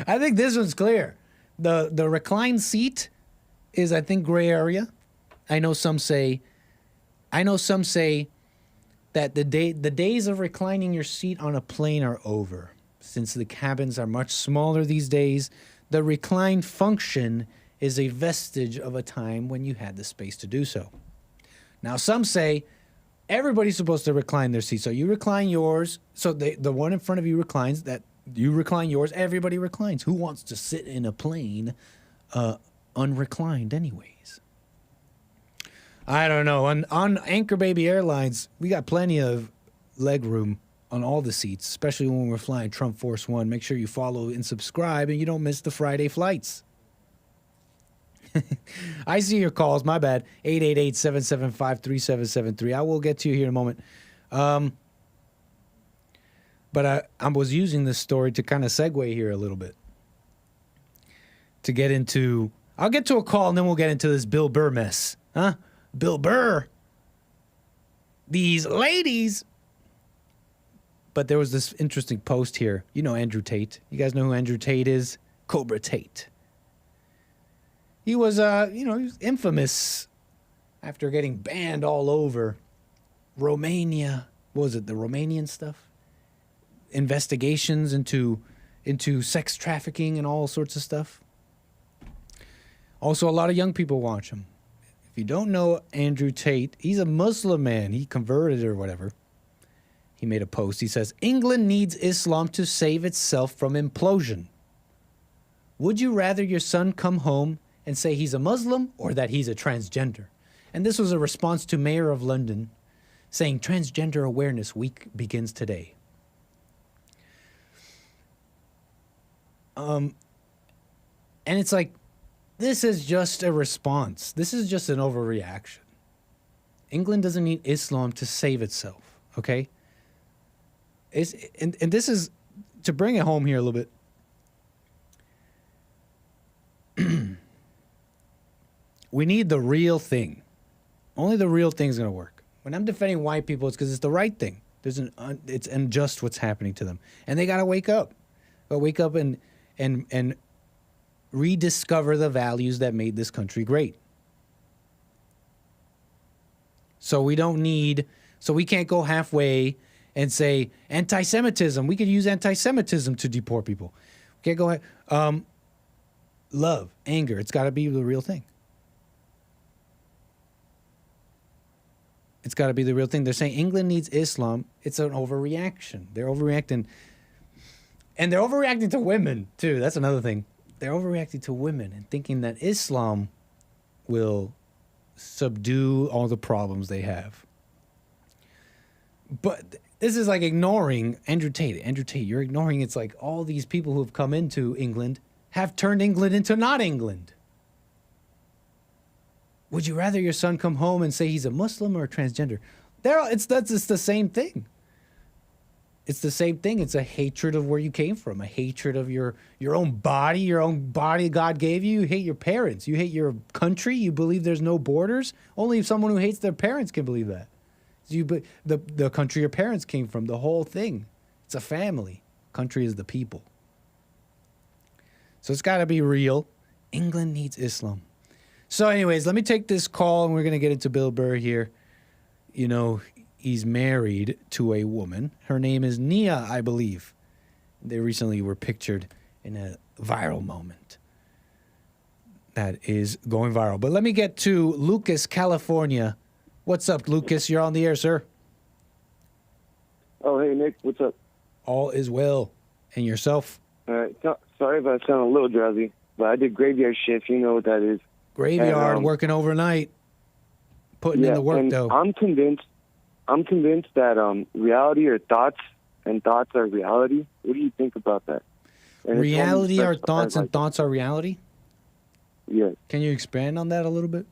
I think this one's clear. The reclined seat is, I think, gray area. I know some say that the days of reclining your seat on a plane are over. Since the cabins are much smaller these days, the recline function is a vestige of a time when you had the space to do so. Now, some say everybody's supposed to recline their seat. So you recline yours. So the one in front of you reclines, that you recline yours. Everybody reclines. Who wants to sit in a plane unreclined anyways? I don't know. On Anchor Baby Airlines, we got plenty of leg room on all the seats, especially when we're flying Trump Force One. Make sure you follow and subscribe, and you don't miss the Friday flights. I see your calls. My bad. 888-775-3773. I will get to you here in a moment. But I was using this story to kind of segue here a little bit. To get into... I'll get to a call, and then we'll get into this Bill Burr mess. Huh? Bill Burr. These ladies. But there was this interesting post here. You know Andrew Tate. You guys know who Andrew Tate is? Cobra Tate. He was, he was infamous after getting banned all over Romania. What was it? The Romanian stuff? Investigations into sex trafficking and all sorts of stuff. Also, a lot of young people watch him. If you don't know Andrew Tate, he's a Muslim man. He converted or whatever. He made a post. He says, England needs Islam to save itself from implosion. Would you rather your son come home and say he's a Muslim or that he's a transgender? And this was a response to Mayor of London saying Transgender Awareness Week begins today. And it's like, this is just a response. This is just an overreaction. England doesn't need Islam to save itself, okay? And this is, to bring it home here a little bit, we need the real thing. Only the real thing is going to work. When I'm defending white people, it's because it's the right thing. It's unjust what's happening to them. And they got to wake up. Wake up and rediscover the values that made this country great. So we can't go halfway and say anti-Semitism. We could use anti-Semitism to deport people. We can't go love, anger. It's got to be the real thing. It's got to be the real thing. They're saying England needs Islam. It's an overreaction. They're overreacting. And they're overreacting to women, too. That's another thing. They're overreacting to women and thinking that Islam will subdue all the problems they have. But this is like ignoring Andrew Tate. Andrew Tate, you're ignoring it's like all these people who have come into England have turned England into not England. Would you rather your son come home and say he's a Muslim or a transgender? It's the same thing. It's the same thing. It's a hatred of where you came from, a hatred of your own body God gave you. You hate your parents. You hate your country. You believe there's no borders. Only someone who hates their parents can believe that. The country your parents came from, the whole thing. It's a family. Country is the people. So it's got to be real. England needs Islam. So anyways, let me take this call, and we're going to get into Bill Burr here. You know, he's married to a woman. Her name is Nia, I believe. They recently were pictured in a viral moment that is going viral. But let me get to Lucas, California. What's up, Lucas? You're on the air, sir. Oh, hey, Nick. What's up? All is well. And yourself? All right. Sorry if I sound a little drowsy, but I did graveyard shift. You know what that is. Graveyard, working overnight, putting in the work, though. I'm convinced that reality are thoughts, and thoughts are reality. What do you think about that? And reality are thoughts, and thoughts are reality? Yes. Can you expand on that a little bit?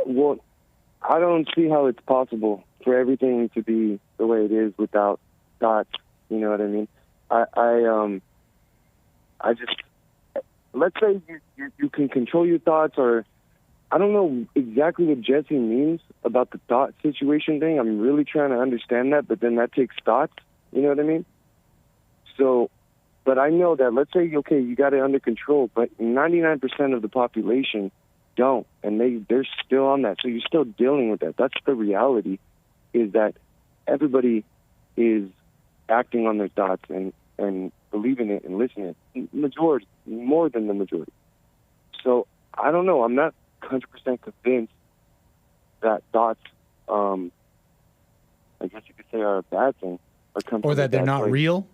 Well, I don't see how it's possible for everything to be the way it is without thoughts. You know what I mean? I just, let's say you can control your thoughts, or I don't know exactly what Jesse means about the thought situation thing. I'm really trying to understand that, but then that takes thoughts. You know what I mean? So, but I know that, let's say, okay, you got it under control, but 99% of the population don't, and they're still on that. So you're still dealing with that. That's the reality, is that everybody is acting on their thoughts and believing it and listening. Majority, more than the majority. So I don't know. I'm not 100% convinced that thoughts, I guess you could say, are a bad thing. Or that they're not real?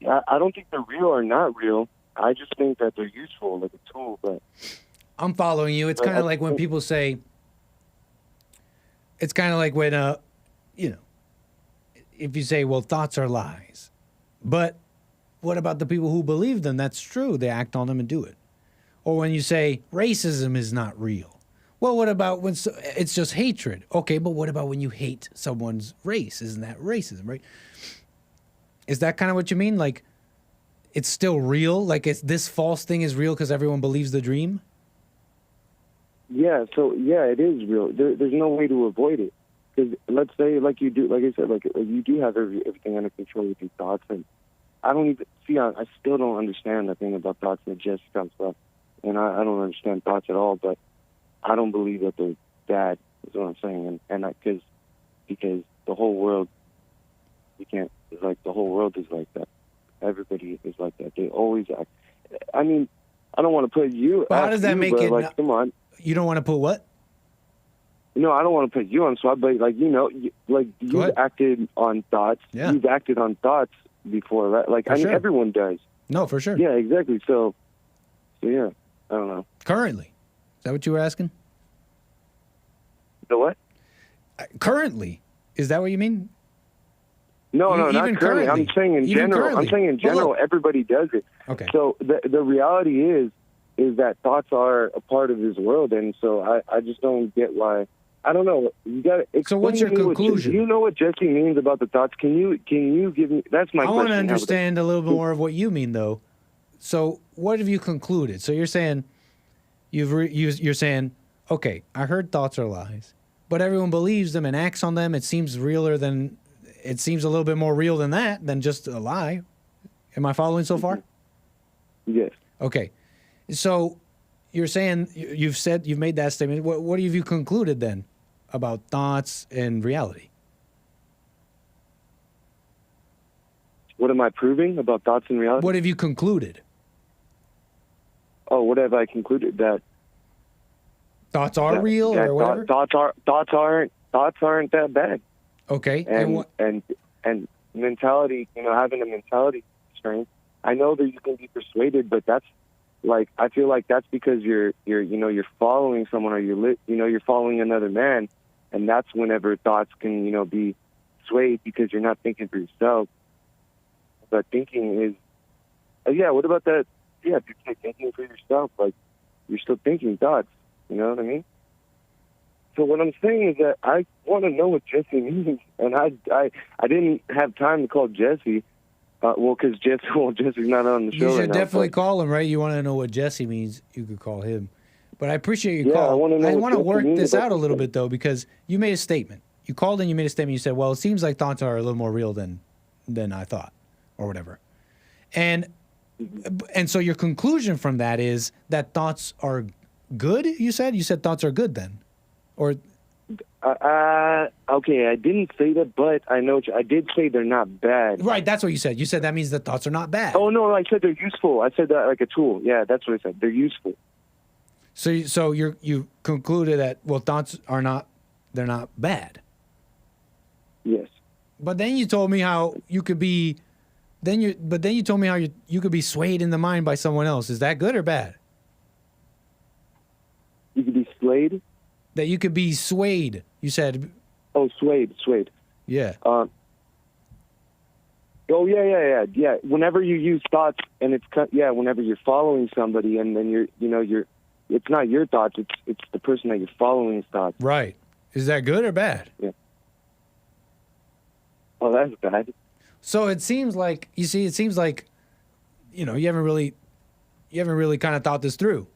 I don't think they're real or not real. I just think that they're useful, like a tool. But I'm following you. It's kind of like when people say, it's kind of like when, you know, if you say, well, thoughts are lies. But what about the people who believe them? That's true. They act on them and do it. Or when you say racism is not real. Well, what about when it's just hatred? Okay, but what about when you hate someone's race? Isn't that racism, right? Is that kind of what you mean? Like, it's still real? Like, this false thing is real because everyone believes the dream? Yeah, so, yeah, it is real. There's no way to avoid it. Because let's say, like you do, like I said, like you do have everything under control with your thoughts. And I don't even, see, I still don't understand the thing about thoughts that Jess comes up. And I don't understand thoughts at all, but I don't believe that they're bad, is what I'm saying. And because the whole world, the whole world is like that. Everybody is like that. They always act. I mean, I don't want to put you. But how does that make it? Like, come on. You don't want to put what? No, I don't want to put you on spot, but like, you know, like you've acted on thoughts. Yeah. You've acted on thoughts before, right? Like, I mean, everyone does. No, for sure. Yeah, exactly. So yeah, I don't know. Currently, is that what you were asking? The what? Currently, is that what you mean? No, not currently. I'm saying in general. I'm saying in general, everybody does it. Okay. So the reality is that thoughts are a part of this world, and so I just don't get why. I don't know. You got to. So what's your conclusion? Do you know what Jesse means about the thoughts? Can you give me? That's my question. I want to understand a little bit more of what you mean, though. So what have you concluded? So you're saying you're saying, okay, I heard thoughts are lies, but everyone believes them and acts on them. It seems realer than. It seems a little bit more real than that, than just a lie. Am I following so far? Yes. Okay. So you're saying, you've made that statement. What have you concluded then about thoughts and reality? What am I proving about thoughts and reality? What have you concluded? Oh, what have I concluded? That thoughts are real or whatever? Thoughts aren't that bad. Okay. And mentality, you know, having a mentality strength. I know that you can be persuaded, but that's like, I feel like that's because you're following someone, or you're following another man, And that's whenever thoughts can, be swayed because you're not thinking for yourself. But thinking is, what about that? Yeah, if you're thinking for yourself, like, you're still thinking thoughts. You know what I mean? So what I'm saying is that I want to know what Jesse means, and I didn't have time to call Jesse, because Jesse's not on the show. You should right now, definitely call him, right? You want to know what Jesse means, you could call him. But I appreciate your call. I want to work this out a little bit, though, because you made a statement. You called and you made a statement. You said, well, it seems like thoughts are a little more real than I thought, or whatever. And so your conclusion from that is that thoughts are good, you said? You said thoughts are good then? Or okay, I didn't say that, but I know I did say they're not bad. Right, that's what you said. You said that means that thoughts are not bad. Oh no, I said they're useful. I said that like a tool. Yeah, that's what I said. They're useful. So you concluded that thoughts are not bad. Yes. But then you told me how you could be. Then you told me how you could be swayed in the mind by someone else. Is that good or bad? You could be swayed. That you could be swayed. You said. Oh, swayed. Yeah. Oh, yeah. Whenever you use thoughts, and whenever you're following somebody, and then you're, it's not your thoughts, it's the person that you're following's thoughts. Right. Is that good or bad? Yeah. Oh, that's bad. So it seems like you haven't really kind of thought this through.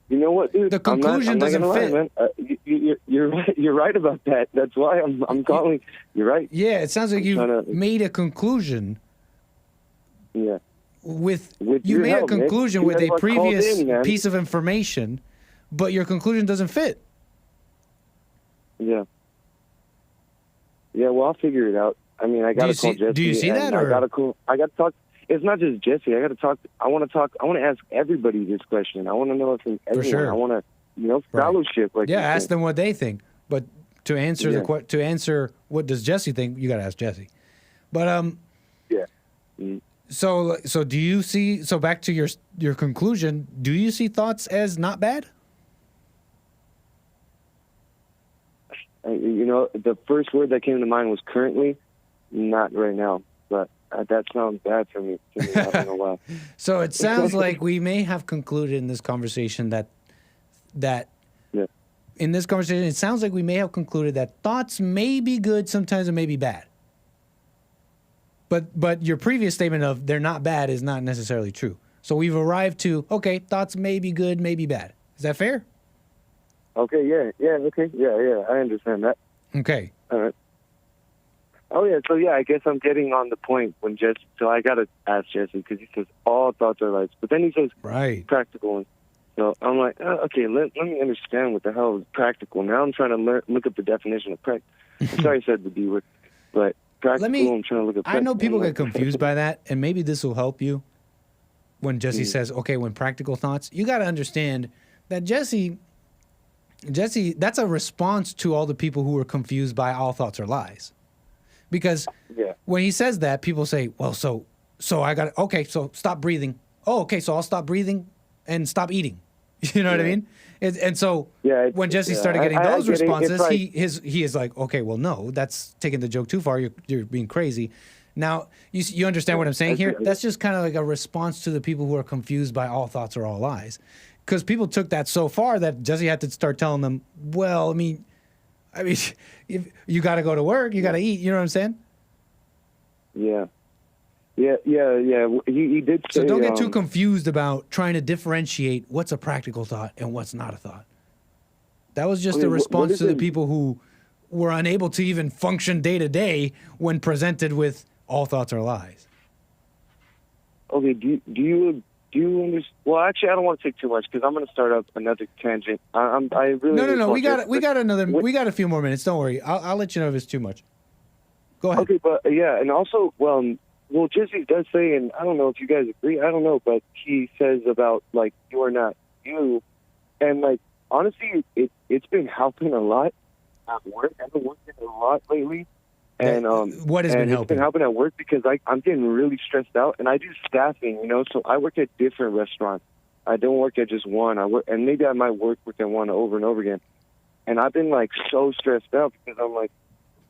You know what, dude? The conclusion doesn't fit. Man. You're right. You're right about that. That's why I'm calling. You're right. Yeah, it sounds like you made a conclusion. Yeah. You made a conclusion with a previous piece of information, but your conclusion doesn't fit. Yeah. Yeah. Well, I'll figure it out. I mean, I gotta call Jesse. Do you see that? I gotta talk. It's not just Jesse. I want to ask everybody this question. I want to know if everyone. For sure. I want to, fellowship. Like, ask them what they think. But to answer to answer what does Jesse think, you got to ask Jesse. But yeah. So do you see? So back to your conclusion. Do you see thoughts as not bad? The first word that came to mind was currently, not right now, but. That sounds bad for me. I don't know why. So it sounds like we may have concluded in this conversation that in this conversation, it sounds like we may have concluded that thoughts may be good, sometimes it may be bad. But your previous statement of they're not bad is not necessarily true. So we've arrived to, okay, thoughts may be good, may be bad. Is that fair? Okay, okay, I understand that. Okay. All right. Oh, yeah, so, I guess I'm getting on the point when Jesse, so I got to ask Jesse, because he says all thoughts are lights, but then he says practical ones. So I'm like, okay, let me understand what the hell is practical. Now I'm trying to look up the definition of practical. I'm sorry I said the B word, but practical, I'm trying to look up practical. I know people get confused by that, and maybe this will help you when Jesse says, okay, when practical thoughts, you got to understand that Jesse, that's a response to all the people who are confused by all thoughts are lies. Because when he says that, people say, well, so I got to, okay, so stop breathing. Oh, okay, so I'll stop breathing and stop eating. You know what I mean? And so when Jesse started getting those responses, like, he is like, okay, well, no, that's taking the joke too far. You're being crazy. Now, you understand what I'm saying here? That's just kind of like a response to the people who are confused by all thoughts are all lies. Because people took that so far that Jesse had to start telling them, well, I mean, if you got to go to work, you got to eat. You know what I'm saying? Yeah. He did say. So don't get too confused about trying to differentiate what's a practical thought and what's not a thought. That was just a response to the people who were unable to even function day to day when presented with all thoughts are lies. Okay. Do you understand? Well, actually, I don't want to take too much because I'm going to start up another tangent. I really no. We got a few more minutes. Don't worry. I'll let you know if it's too much. Go ahead. Okay, but and also, well, Jesse does say, and I don't know if you guys agree. I don't know, but he says about like you are not you, and like honestly, it's been helping a lot at work. I've been working a lot lately. And what has been helping? It's been helping at work because I'm getting really stressed out, and I do staffing, so I work at different restaurants. I don't work at just one. And maybe I might work at one over and over again. And I've been like so stressed out because I'm like,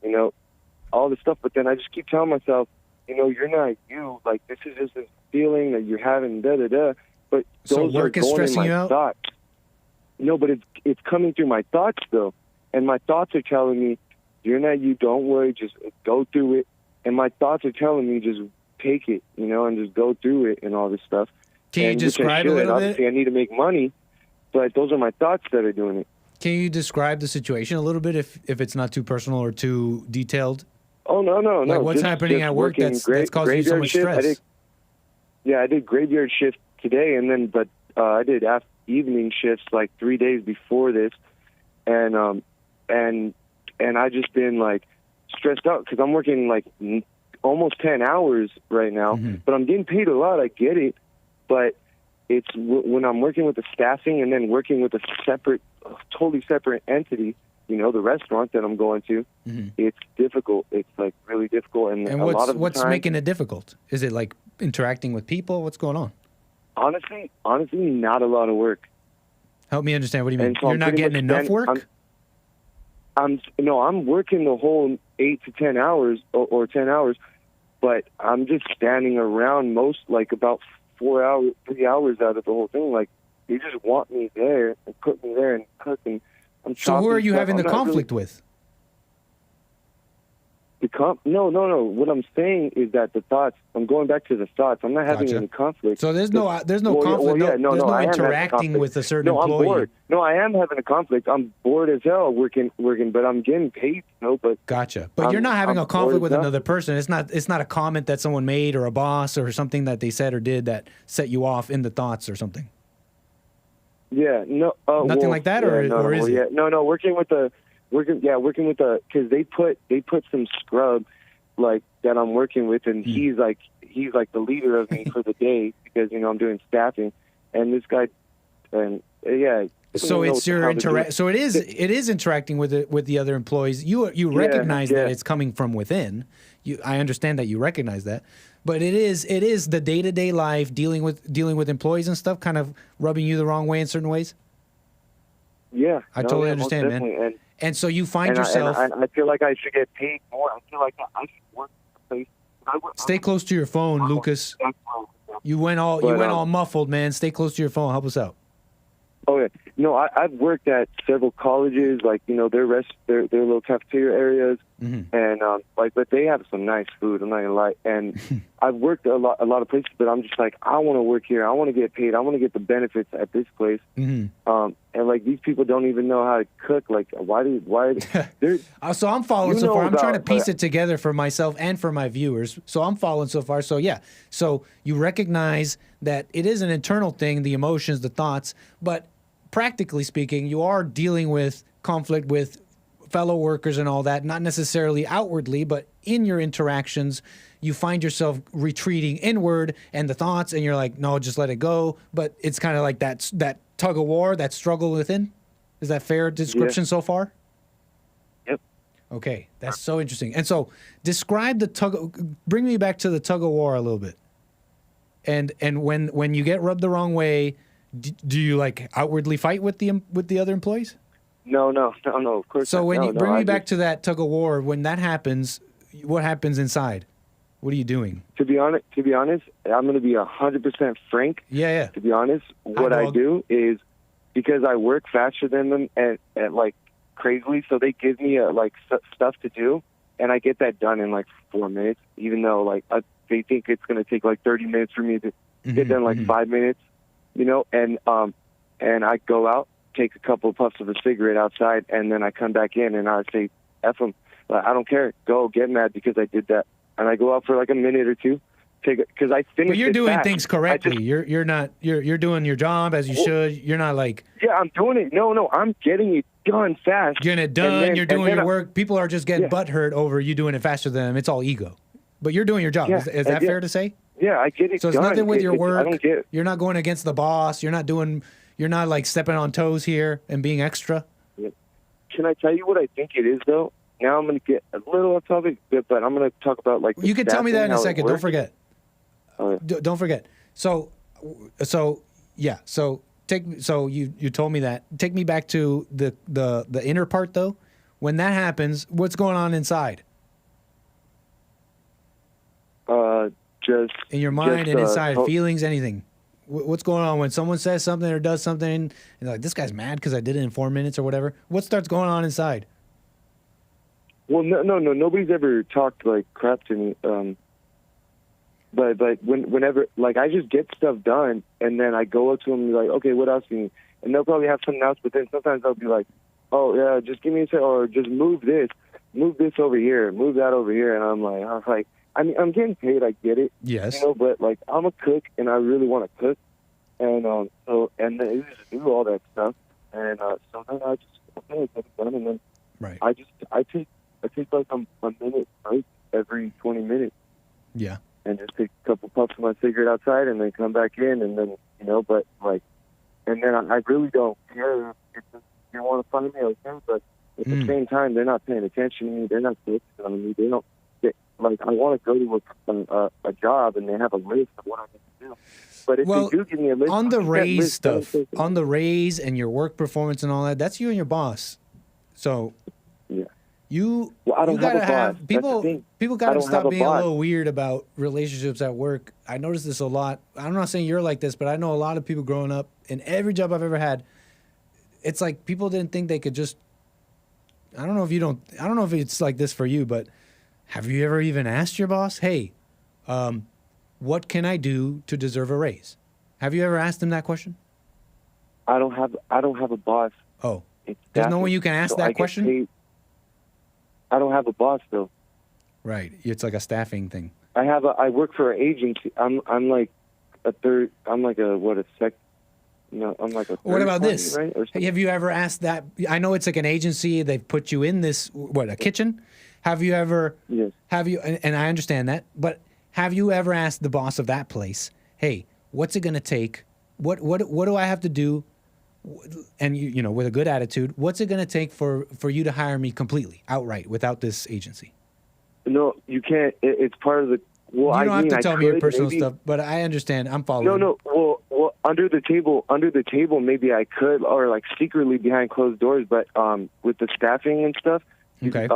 you know, all this stuff. But then I just keep telling myself, you know, you're not you. Like, this is just this feeling that you're having, da-da-da. But those so work are is going stressing in my you out? thoughts. No, but it's coming through my thoughts, though. And my thoughts are telling me, you're not you, don't worry, just go through it. And my thoughts are telling me, just take it, you know, and just go through it and all this stuff. Can you describe a little bit? Obviously, I need to make money, but those are my thoughts that are doing it. Can you describe the situation a little bit if it's not too personal or too detailed? Oh, no. Like what's happening at work that's causing you so much stress? I did graveyard shift today, and then I did evening shifts like 3 days before this, and I just been like stressed out because I'm working like almost 10 hours right now, but I'm getting paid a lot. I get it, but it's when I'm working with the staffing and then working with a totally separate entity, you know, the restaurant that I'm going to, it's difficult. It's like really difficult. And a lot of what's time, making it difficult? Is it like interacting with people? What's going on? Honestly, not a lot of work. Help me understand. What do you mean? So You're not getting enough work? I'm working the whole 8 to 10 hours or 10 hours, but I'm just standing around most, like about 3 hours out of the whole thing. Like, they just want me there and put me there and cook, and I'm So who are you stuff. having the conflict with? No. What I'm saying is that the thoughts, I'm going back to the thoughts. I'm not having any conflict. So there's no conflict. There's no interacting with a certain employee. I'm bored. No, I am having a conflict. I'm bored as hell working, but I'm getting paid. But gotcha. But you're not having a conflict with another person. It's not a comment that someone made or a boss or something that they said or did that set you off in the thoughts or something. Yeah. No. Nothing like that, or is it? No. Working with the because they put some scrub like that I'm working with, and he's like the leader of me for the day because, you know, I'm doing staffing, and this guy, and yeah. So it's your So it is interacting with the other employees. You recognize that it's coming from within. I understand that you recognize that, but it is the day-to-day life dealing with employees and stuff, kind of rubbing you the wrong way in certain ways. Yeah, I totally understand, man. And so you find yourself. I feel like I should get paid more. I feel like I should work in a place. Stay close to your phone, Lucas. You went all muffled, man. Stay close to your phone. Help us out. Oh yeah, no, I've worked at several colleges, like, you know, their little cafeteria areas, and but they have some nice food. I'm not gonna lie, and I've worked a lot of places, but I'm just like, I want to work here. I want to get paid. I want to get the benefits at this place. And like, these people don't even know how to cook. Like, why? So I'm following so far. I'm trying to piece it together for myself and for my viewers. So I'm following so far. So yeah. So you recognize that it is an internal thing, the emotions, the thoughts, but practically speaking, you are dealing with conflict with fellow workers and all that, not necessarily outwardly, but in your interactions, you find yourself retreating inward and the thoughts, and you're like, no, just let it go. But it's kind of like that tug of war, that struggle within. Is that fair description so far? Yep. Okay, that's so interesting. And so describe bring me back to the tug of war a little bit. And when you get rubbed the wrong way, do you like outwardly fight with the other employees? No, of course. So when you bring me back to that tug of war, when that happens, what happens inside? What are you doing? To be honest, I'm going to be 100% frank. Yeah. To be honest, what I do is, because I work faster than them and like crazily, so they give me stuff to do, and I get that done in like 4 minutes, even though like they think it's going to take like 30 minutes for me to get done like 5 minutes, you know, and I go out, take a couple of puffs of a cigarette outside, and then I come back in and I say, F them. I don't care. Go get mad because I did that. And I go out for like a minute or two, because I finished. But you're doing fast. things correctly. You're doing your job as you should. You're not like. Yeah, I'm doing it. No, I'm getting it done fast. Getting it done. You're doing your work. People are just getting butthurt over you doing it faster than them. It's all ego. But you're doing your job. Yeah, is that fair to say? Yeah, I get it. So it's nothing with your work. I don't get it. You're not going against the boss. You're not like stepping on toes here and being extra. Yeah. Can I tell you what I think it is, though? Now I'm going to get a little off topic, but I'm going to talk about like. You can tell me that in a second. Don't forget. Right. Don't forget. So yeah. So So you told me that. Take me back to the inner part though. When that happens, what's going on inside? Just in your mind and inside, oh. feelings, anything. What's going on when someone says something or does something, and they're like, this guy's mad because I did it in 4 minutes or whatever? What starts going on inside? Well, no, nobody's ever talked like crap to me. But whenever, like, I just get stuff done, and then I go up to them and be like, okay, what else do you need? And they'll probably have something else, but then sometimes they'll be like, oh yeah, just give me a second, or just move this over here, move that over here, and I'm like, I mean, I'm getting paid, I get it. Yes. You know, but like, I'm a cook, and I really want to cook, and and then I just do all that stuff, and so then I just get it done, and then right. I take like a minute break every 20 minutes. Yeah. And just take a couple puffs of my cigarette outside, and then come back in, and then but like, and then I really don't care if you want to find me, okay, but at the same time, they're not paying attention to me. They're not focusing on me. They don't. Like, I want to go to a job, and they have a list of what I need to do. But if they do give me a list on the raise stuff, on the raise and your work performance and all that, that's you and your boss. So yeah, I don't have people. People got to stop being a little weird about relationships at work. I notice this a lot. I'm not saying you're like this, but I know a lot of people growing up in every job I've ever had. It's like people didn't think they could just. I don't know if it's like this for you, but. Have you ever even asked your boss, hey, what can I do to deserve a raise? Have you ever asked him that question? I don't have a boss. Oh, there's no one you can ask that question? I don't have a boss though. Right, it's like a staffing thing. I work for an agency. I'm like a third. I'm like a sec. No, I'm like a. What about this? Right? Have you ever asked that? I know it's like an agency. They've put you in this a kitchen. Have you ever? Yes. Have you? And I understand that, but have you ever asked the boss of that place, "Hey, what's it going to take? What do I have to do?" And you know, with a good attitude, what's it going to take for you to hire me completely, outright, without this agency? No, you can't. It's part of the. Well, you don't have to tell me your personal stuff, but I understand. I'm following. No. Well, under the table, maybe I could, or like secretly behind closed doors. But with the staffing and stuff. Okay.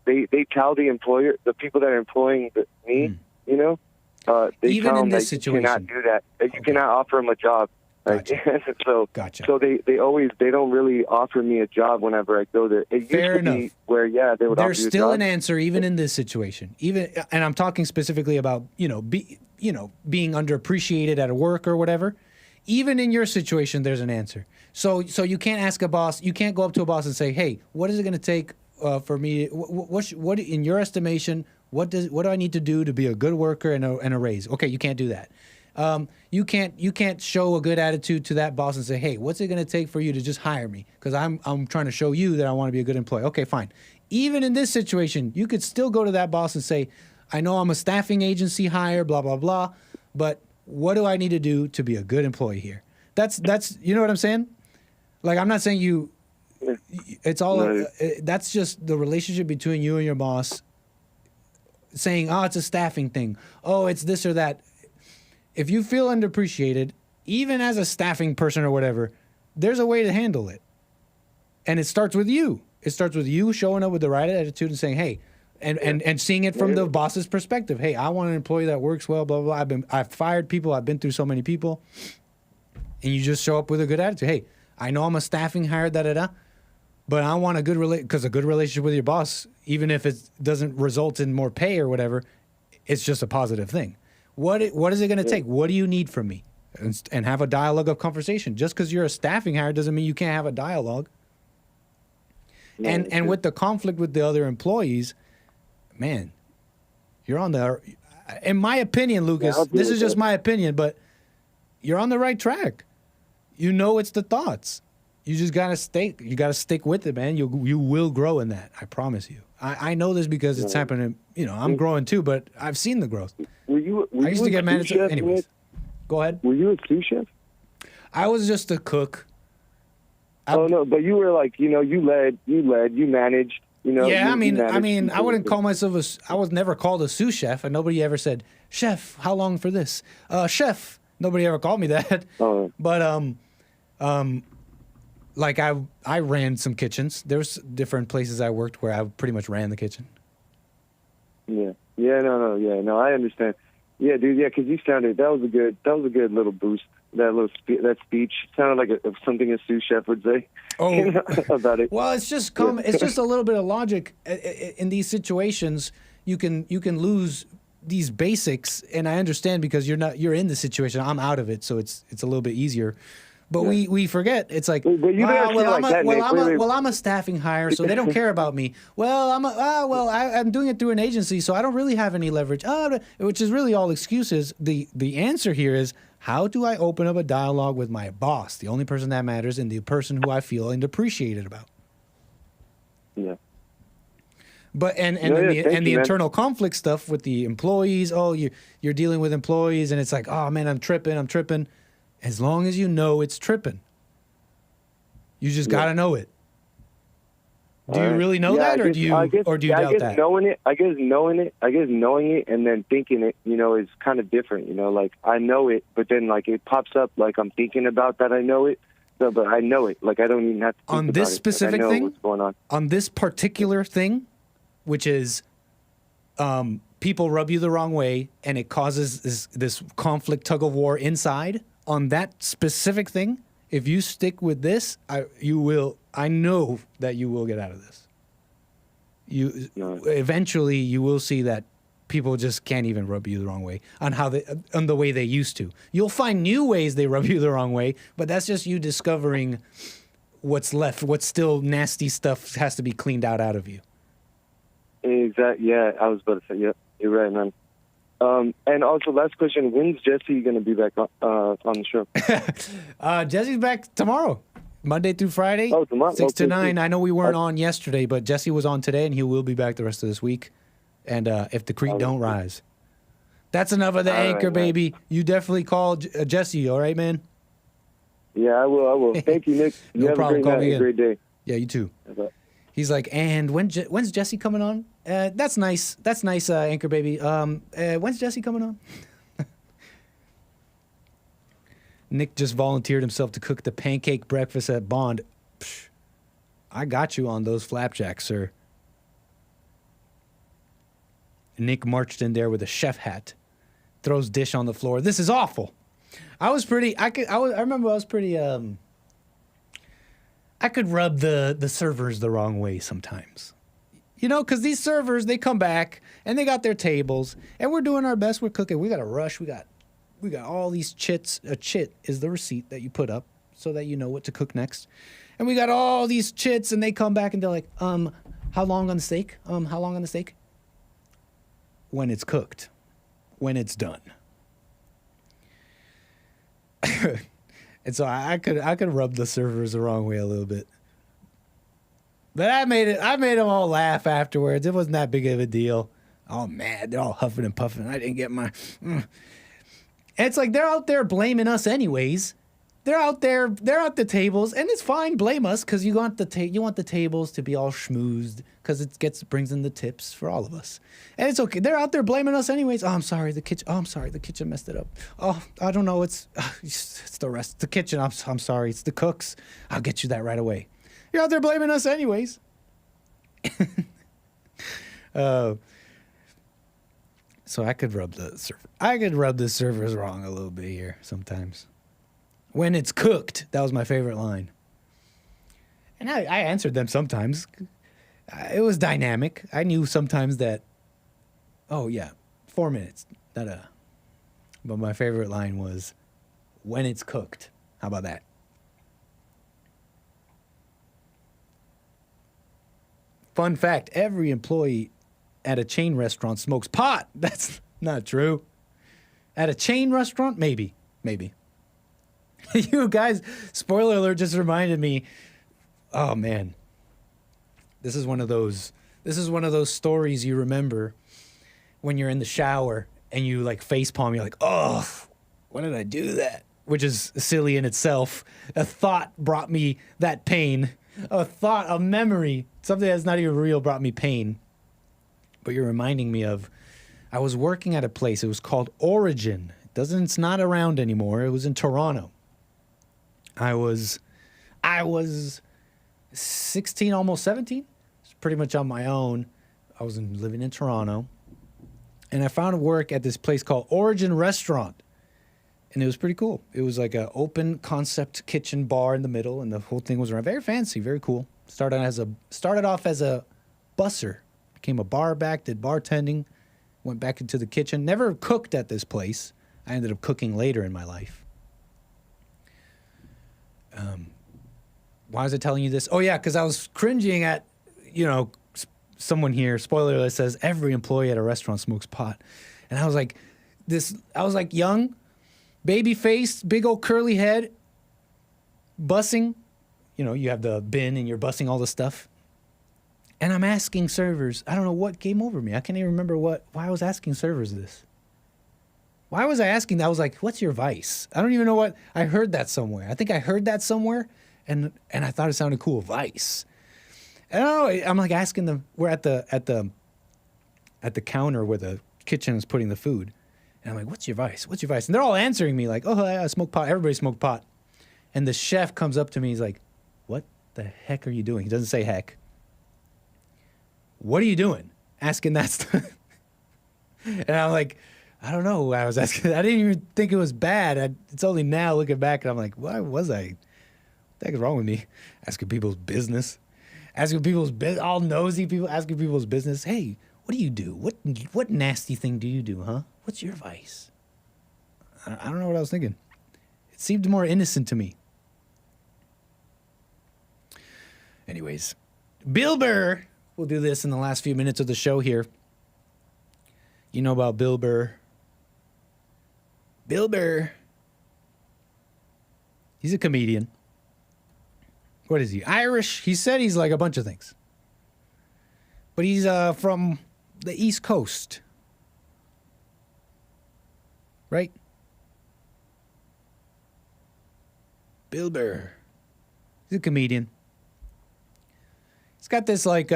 They tell the employer, the people that are employing me, they even tell in them this that situation, you cannot do that. That you cannot offer them a job. Gotcha. Like, so they don't really offer me a job whenever I go there. It Fair used to enough. be where they would. There's offer still you a an job. answer even in this situation. And I'm talking specifically about being underappreciated at work or whatever. Even in your situation, there's an answer. So you can't ask a boss. You can't go up to a boss and say, "Hey, what is it going to take for me? What in your estimation? What do I need to do to be a good worker and a raise?" Okay, you can't do that. You can't show a good attitude to that boss and say, "Hey, what's it going to take for you to just hire me? Because I'm trying to show you that I want to be a good employee." Okay, fine. Even in this situation, you could still go to that boss and say, "I know I'm a staffing agency hire, blah blah blah, but what do I need to do to be a good employee here?" That's you know what I'm saying? Like, I'm not saying you. It's all. That's just the relationship between you and your boss. Saying, "Oh, it's a staffing thing. Oh, it's this or that." If you feel underappreciated, even as a staffing person or whatever, there's a way to handle it. And it starts with you. It starts with you showing up with the right attitude and saying, "Hey," and seeing it from the boss's perspective. "Hey, I want an employee that works well, blah, blah, blah. I've fired people. I've been through so many people." And you just show up with a good attitude. "Hey, I know I'm a staffing hire, da-da-da, but I want a good because a good relationship with your boss, even if it doesn't result in more pay or whatever, it's just a positive thing. What is it going to take? What do you need from me?" And have a dialogue of conversation. Just because you're a staffing hire doesn't mean you can't have a dialogue. No, and with the conflict with the other employees, man, you're on the. In my opinion, Lucas, this is just my opinion, but you're on the right track. You know it's the thoughts. You just gotta stick. You gotta stick with it, man. You will grow in that. I promise you. I know this because it's happening. I'm growing too, but I've seen the growth. I used to get mad at. Anyways, go ahead. Were you a sous chef? I was just a cook. No, but you were like, you led, you managed. Yeah, I mean, I wouldn't call myself I was never called a sous chef, and nobody ever said, "Chef, how long for this?" Chef. Nobody ever called me that. Oh. But Like I ran some kitchens. There's different places I worked where I pretty much ran the kitchen. Yeah. No, I understand. Yeah, dude. Yeah, because you sounded that was a good little boost. That speech sounded like something a sous chef would say. Oh, about it. Well, it's just it's just a little bit of logic in these situations. You can lose these basics, and I understand because you're in the situation. I'm out of it, so it's a little bit easier. But we forget. It's like, I'm a staffing hire, so they don't care about me. Well, I'm doing it through an agency, so I don't really have any leverage. Which is really all excuses. The answer here is, how do I open up a dialogue with my boss, the only person that matters, and the person who I feel and appreciated about? Yeah. But the internal conflict stuff with the employees. Oh, you're dealing with employees, and it's like, oh man, I'm tripping. As long as you know it's tripping, you just gotta know it. Do you really know that, or do you doubt that? I guess knowing it and then thinking it, is kind of different. Like I know it, but then like it pops up like I'm thinking about that. I know it, but I know it. Like I don't even have to think on this specific thing. What's going on on this particular thing, which is, people rub you the wrong way, and it causes this conflict, tug of war inside. On that specific thing, if you stick with this, I know that you will get out of this. Eventually you will see that people just can't even rub you the wrong way on the way they used to. You'll find new ways they rub you the wrong way, but that's just you discovering what's left, what's still nasty stuff has to be cleaned out of you. Exactly. Yeah, I was about to say, yeah, you're right, man. And also, last question: when's Jesse going to be back on the show? Jesse's back tomorrow, Monday through Friday, 6 to 9. I know we weren't on yesterday, but Jesse was on today, and he will be back the rest of this week. And if the creek don't rise, that's enough of the anchor, baby. You definitely call Jesse, all right, man? Yeah, I will. Thank you, Nick. You have a great night, a great day. Yeah, you too. He's like, and when's Jesse coming on? That's nice. That's nice, anchor baby. When's Jesse coming on? Nick just volunteered himself to cook the pancake breakfast at Bond. Psh, I got you on those flapjacks, sir. Nick marched in there with a chef hat, throws dish on the floor. This is awful. I remember I was pretty. I could rub the servers the wrong way sometimes. Because these servers, they come back and they got their tables and we're doing our best. We're cooking. We got to rush. We got all these chits. A chit is the receipt that you put up so that you know what to cook next. And we got all these chits and they come back and they're like, how long on the steak? How long on the steak? When it's cooked. When it's done. And so I could rub the servers the wrong way a little bit. But I made them all laugh afterwards. It wasn't that big of a deal. Oh man, they're all huffing and puffing. I didn't get my. And it's like they're out there blaming us anyways. They're out at the tables, and it's fine. Blame us because you want the tables to be all schmoozed because it brings in the tips for all of us, and it's okay. They're out there blaming us anyways. Oh, I'm sorry, the kitchen. Oh, I'm sorry, the kitchen messed it up. Oh, I don't know. It's the rest. The kitchen. I'm sorry. It's the cooks. I'll get you that right away. You're out there blaming us anyways. So I could rub the servers wrong a little bit here sometimes. When it's cooked, that was my favorite line. And I answered them sometimes. It was dynamic. I knew sometimes that, 4 minutes. But my favorite line was, when it's cooked. How about that? Fun fact, every employee at a chain restaurant smokes pot. That's not true. At a chain restaurant, maybe. You guys, spoiler alert, just reminded me. Oh man, this is one of those stories you remember when you're in the shower and you like face palm. You're like, oh, why did I do that? Which is silly in itself. A thought brought me that pain. A memory, something that's not even real brought me pain. But you're reminding me of, I was working at a place. It was called Origin. It's not around anymore. It was in Toronto. I was 16, almost 17. It's pretty much on my own. I was living in Toronto. And I found work at this place called Origin Restaurant. And it was pretty cool. It was like an open concept kitchen bar in the middle, and the whole thing was around. Very fancy, very cool. Started off as a busser. Became a bar back, did bartending, went back into the kitchen. Never cooked at this place. I ended up cooking later in my life. Why was I telling you this? Oh, yeah, because I was cringing at, someone here, spoiler alert, says every employee at a restaurant smokes pot. And I was like, young, baby-faced, big old curly head, bussing. You have the bin and you're bussing all the stuff. And I'm asking servers, I don't know what came over me. I can't even remember why I was asking servers this. Why was I asking that? I was like, what's your vice? I don't even know what, I heard that somewhere. I think I heard that somewhere, and I thought it sounded cool, vice. And I don't know, I'm like asking them, we're at the counter where the kitchen is putting the food. And I'm like, what's your vice? What's your vice? And they're all answering me like, oh, I smoke pot. Everybody smoke pot. And the chef comes up to me. He's like, what the heck are you doing? He doesn't say heck. What are you doing? Asking that stuff. And I'm like, I don't know why I was asking. I didn't even think it was bad. It's only now looking back and I'm like, why was I? What the heck is wrong with me? Asking people's business. Asking people's business. All nosy people asking people's business. Hey, what do you do? What nasty thing do you do, huh? What's your vice? I don't know what I was thinking. It seemed more innocent to me. Anyways, Bill Burr. We'll do this in the last few minutes of the show here. You know about Bill Burr. Bill Burr. He's a comedian. What is he? Irish? He said he's like a bunch of things. But he's from the East Coast. Right? Bill Burr. He's a comedian. He's got this like,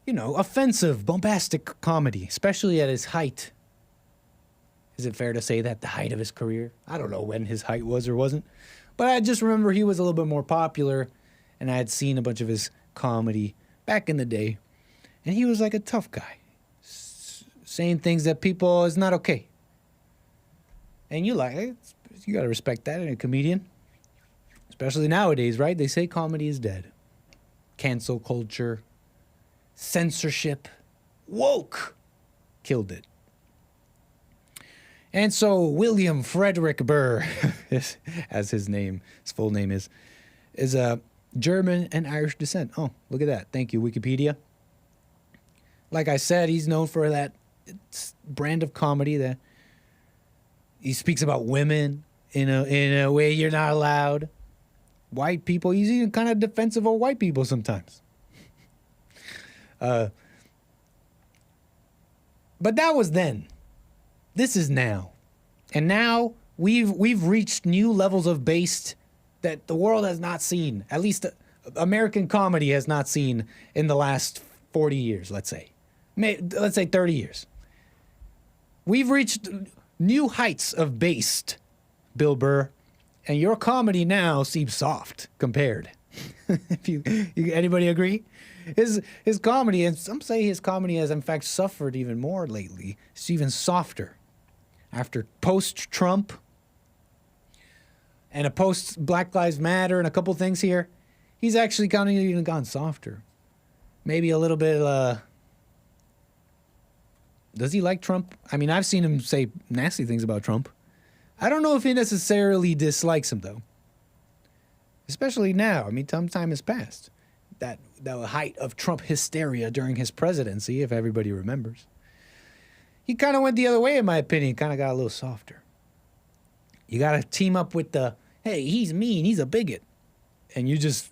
offensive, bombastic comedy, especially at his height. Is it fair to say that the height of his career? I don't know when his height was or wasn't. But I just remember he was a little bit more popular, and I had seen a bunch of his comedy back in the day. And he was like a tough guy, saying things that people is not okay. And you got to respect that in a comedian. Especially nowadays, right? They say comedy is dead. Cancel culture, censorship, woke, killed it. And so William Frederick Burr, as his full name is a German and Irish descent. Oh, look at that. Thank you, Wikipedia. Like I said, he's known for that brand of comedy that he speaks about women in a way you're not allowed. White people, he's even kind of defensive of white people sometimes. But that was then. This is now. And now we've reached new levels of based that the world has not seen. At least American comedy has not seen in the last 40 years, let's say. Let's say 30 years. We've reached new heights of based, Bill Burr. And your comedy now seems soft compared. Anybody agree? His comedy, and some say his comedy has in fact suffered even more lately. It's even softer. After post-Trump and a post-Black Lives Matter and a couple things here, he's actually kind of even gone softer. Maybe a little bit, does he like Trump? I mean, I've seen him say nasty things about Trump. I don't know if he necessarily dislikes him, though. Especially now. I mean, some time has passed. That height of Trump hysteria during his presidency, if everybody remembers. He kind of went the other way, in my opinion. Kind of got a little softer. You got to team up with hey, he's mean, he's a bigot. And you just,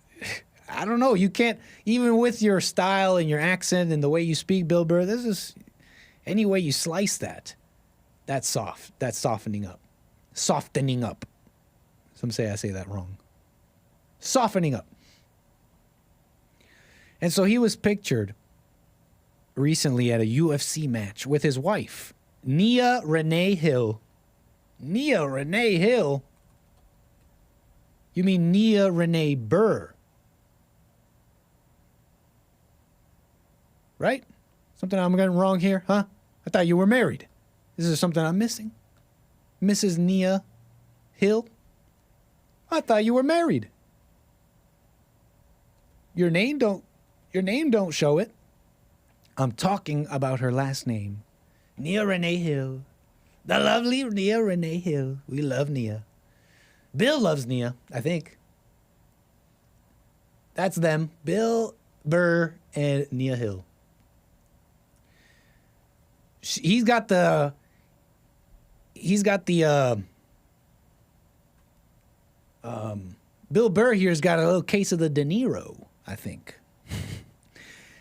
I don't know. You can't, even with your style and your accent and the way you speak, Bill Burr, this is, any way you slice that's soft. That's softening up. Softening up. Some say I say that wrong. Softening up. And so he was pictured recently at a UFC match with his wife, Nia Renee Hill. Nia Renee Hill. You mean Nia Renee Burr. Right? Something I'm getting wrong here, huh? I thought you were married. Is there something I'm missing? Mrs. Nia Hill? I thought you were married. Your name don't show it. I'm talking about her last name. Nia Renee Hill. The lovely Nia Renee Hill. We love Nia. Bill loves Nia, I think. That's them. Bill Burr and Nia Hill. He's got the Bill Burr here's got a little case of the De Niro, I think.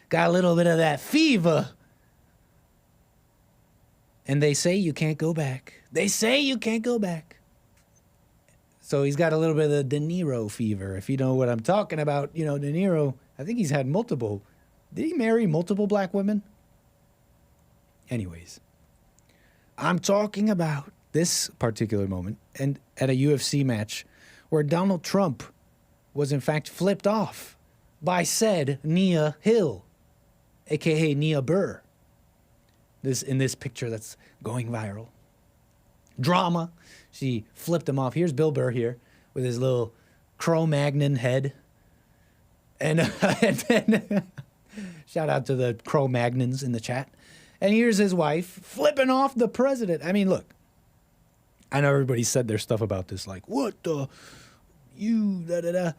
Got a little bit of that fever. And they say you can't go back. They say you can't go back. So he's got a little bit of the De Niro fever. If you know what I'm talking about, you know, De Niro, I think he's had multiple. Did he marry multiple black women? Anyways, I'm talking about this particular moment and at a UFC match where Donald Trump was in fact flipped off by said Nia Hill, aka Nia Burr. In this picture that's going viral. Drama. She flipped him off. Here's Bill Burr here with his little Cro-Magnon head. And then shout out to the Cro-Magnons in the chat. And here's his wife flipping off the president. I mean, look, I know everybody said their stuff about this, like, what the, you, da-da-da.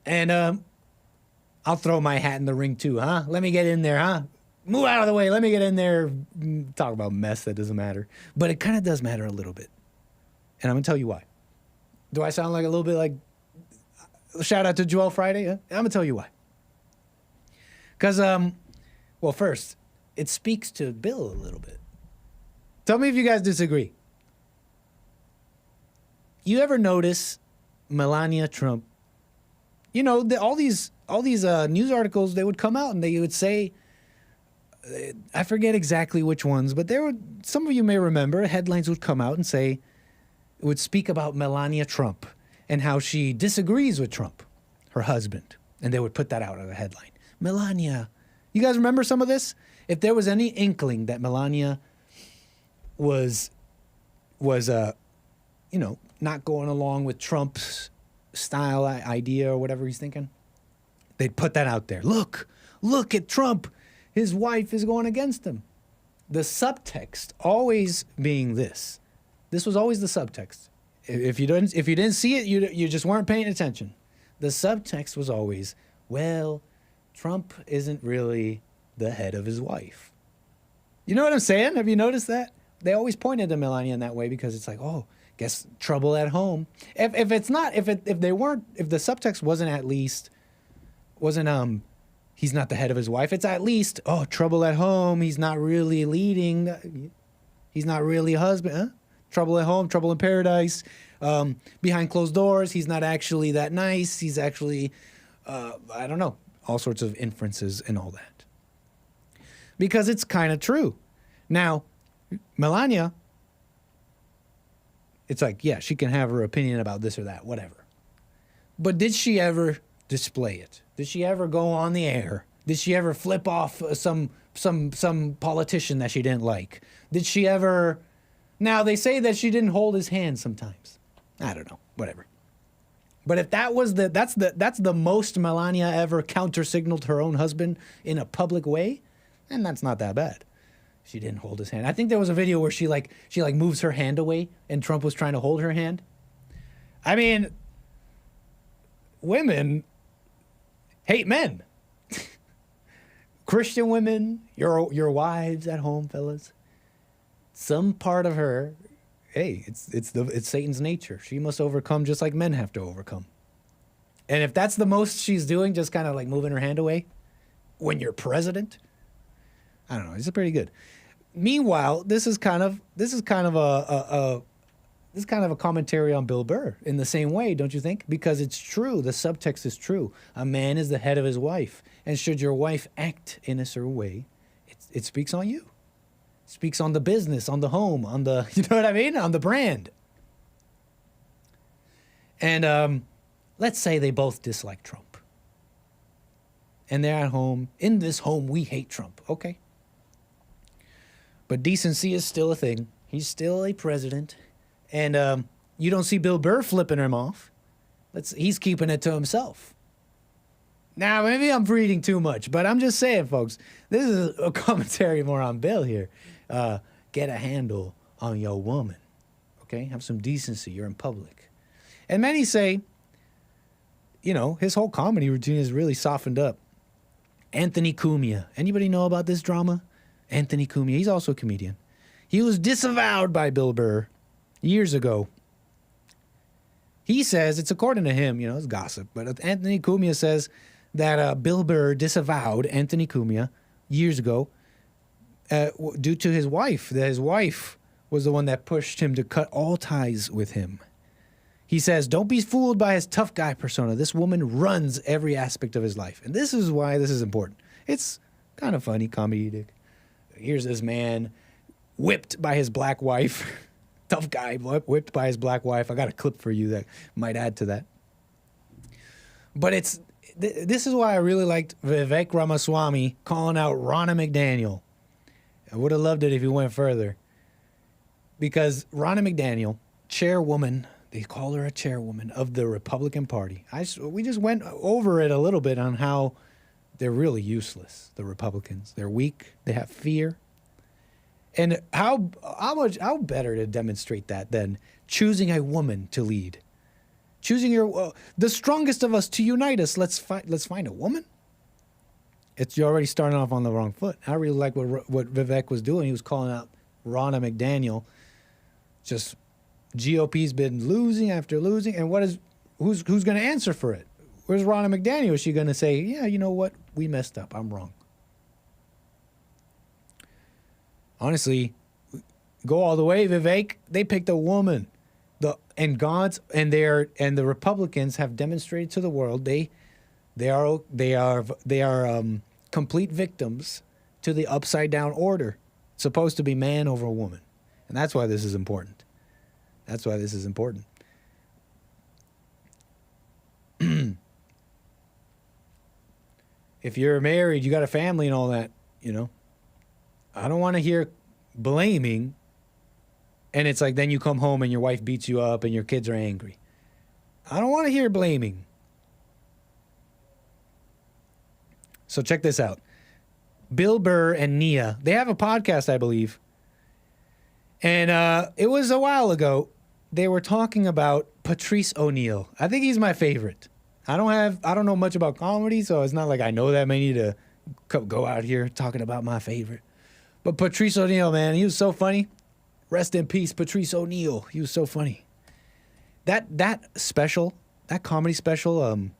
And I'll throw my hat in the ring too, huh? Let me get in there, huh? Move out of the way. Let me get in there. Talk about mess. That doesn't matter. But it kind of does matter a little bit. And I'm going to tell you why. Do I sound like a little bit like, shout out to Joel Friday? Huh? I'm going to tell you why. Because, well, first, it speaks to Bill a little bit. Tell me if you guys disagree. You ever notice Melania Trump? You know, all these news articles, they would come out and they would say, I forget exactly which ones, but there were, some of you may remember, headlines would come out and say, it would speak about Melania Trump and how she disagrees with Trump, her husband. And they would put that out as a headline. Melania. You guys remember some of this? If there was any inkling that Melania was you know, not going along with Trump's style idea or whatever he's thinking, they'd put that out there. Look at Trump. His wife is going against him. The subtext always being this. This was always the subtext. If you didn't see it, you just weren't paying attention. The subtext was always, well, Trump isn't really the head of his wife. You know what I'm saying? Have you noticed that? They always pointed to Melania in that way because it's like, oh, guess trouble at home. If the subtext wasn't he's not the head of his wife. It's at least, oh, trouble at home. He's not really leading. He's not really a husband. Huh? Trouble at home, trouble in paradise. Behind closed doors, he's not actually that nice. He's actually, I don't know, all sorts of inferences and all that. Because it's kind of true. Now, Melania, it's like, yeah, she can have her opinion about this or that, whatever. But did she ever display it? Did she ever go on the air? Did she ever flip off some politician that she didn't like? Did she ever? Now they say that she didn't hold his hand sometimes. I don't know, whatever. But if that's the most Melania ever counter-signaled her own husband in a public way, then that's not that bad. She didn't hold his hand. I think there was a video where she moves her hand away and Trump was trying to hold her hand. I mean, women hate men. Christian women, your wives at home, fellas. Some part of her, hey, it's Satan's nature. She must overcome just like men have to overcome. And if that's the most she's doing, just kind of like moving her hand away when you're president, I don't know. It's pretty good. Meanwhile, this is kind of a commentary on Bill Burr in the same way, don't you think? Because it's true. The subtext is true. A man is the head of his wife. And should your wife act in a certain way, it speaks on you. It speaks on the business, on the home, on the, you know what I mean? On the brand. And let's say they both dislike Trump. And they're at home. In this home, we hate Trump. Okay. But decency is still a thing. He's still a president. And you don't see Bill Burr flipping him off. He's keeping it to himself. Now, maybe I'm reading too much, but I'm just saying, folks, this is a commentary more on Bill here. Get a handle on your woman, okay? Have some decency. You're in public. And many say, you know, his whole comedy routine is really softened up. Anthony Cumia. Anybody know about this drama? Anthony Cumia. He's also a comedian. He was disavowed by Bill Burr years ago. He says, it's according to him, you know, it's gossip, but Anthony Cumia says that Bill Burr disavowed Anthony Cumia years ago due to his wife, that his wife was the one that pushed him to cut all ties with him. He says, don't be fooled by his tough guy persona. This woman runs every aspect of his life. And this is why this is important. It's kind of funny, comedic. Here's this man whipped by his black wife. Tough guy, whipped by his black wife. I got a clip for you that might add to that. But this is why I really liked Vivek Ramaswamy calling out Ronna McDaniel. I would have loved it if he went further. Because Ronna McDaniel, chairwoman, they call her a chairwoman of the Republican Party. We just went over it a little bit on how they're really useless, the Republicans. They're weak. They have fear. And how better to demonstrate that than choosing a woman to lead? Choosing the strongest of us to unite us. Let's find a woman. You're already starting off on the wrong foot. I really like what Vivek was doing. He was calling out Ronna McDaniel. Just GOP's been losing after losing, and who's going to answer for it? Where's Ronna McDaniel? Is she going to say, yeah, you know what? We messed up. I'm wrong. Honestly, go all the way, Vivek. They picked a woman. The Republicans have demonstrated to the world they are complete victims to the upside down order. It's supposed to be man over woman. And that's why this is important. That's why this is important. If you're married, you got a family and all that, you know. I don't want to hear blaming, and it's like then you come home and your wife beats you up and your kids are angry. I don't want to hear blaming. So check this out. Bill Burr and Nia, they have a podcast, I believe. And it was a while ago. They were talking about Patrice O'Neal. I think he's my favorite. I don't know much about comedy, so it's not like I know that many to go out here talking about my favorite. But Patrice O'Neal, man, he was so funny. Rest in peace, Patrice O'Neal. He was so funny. That special, that comedy special,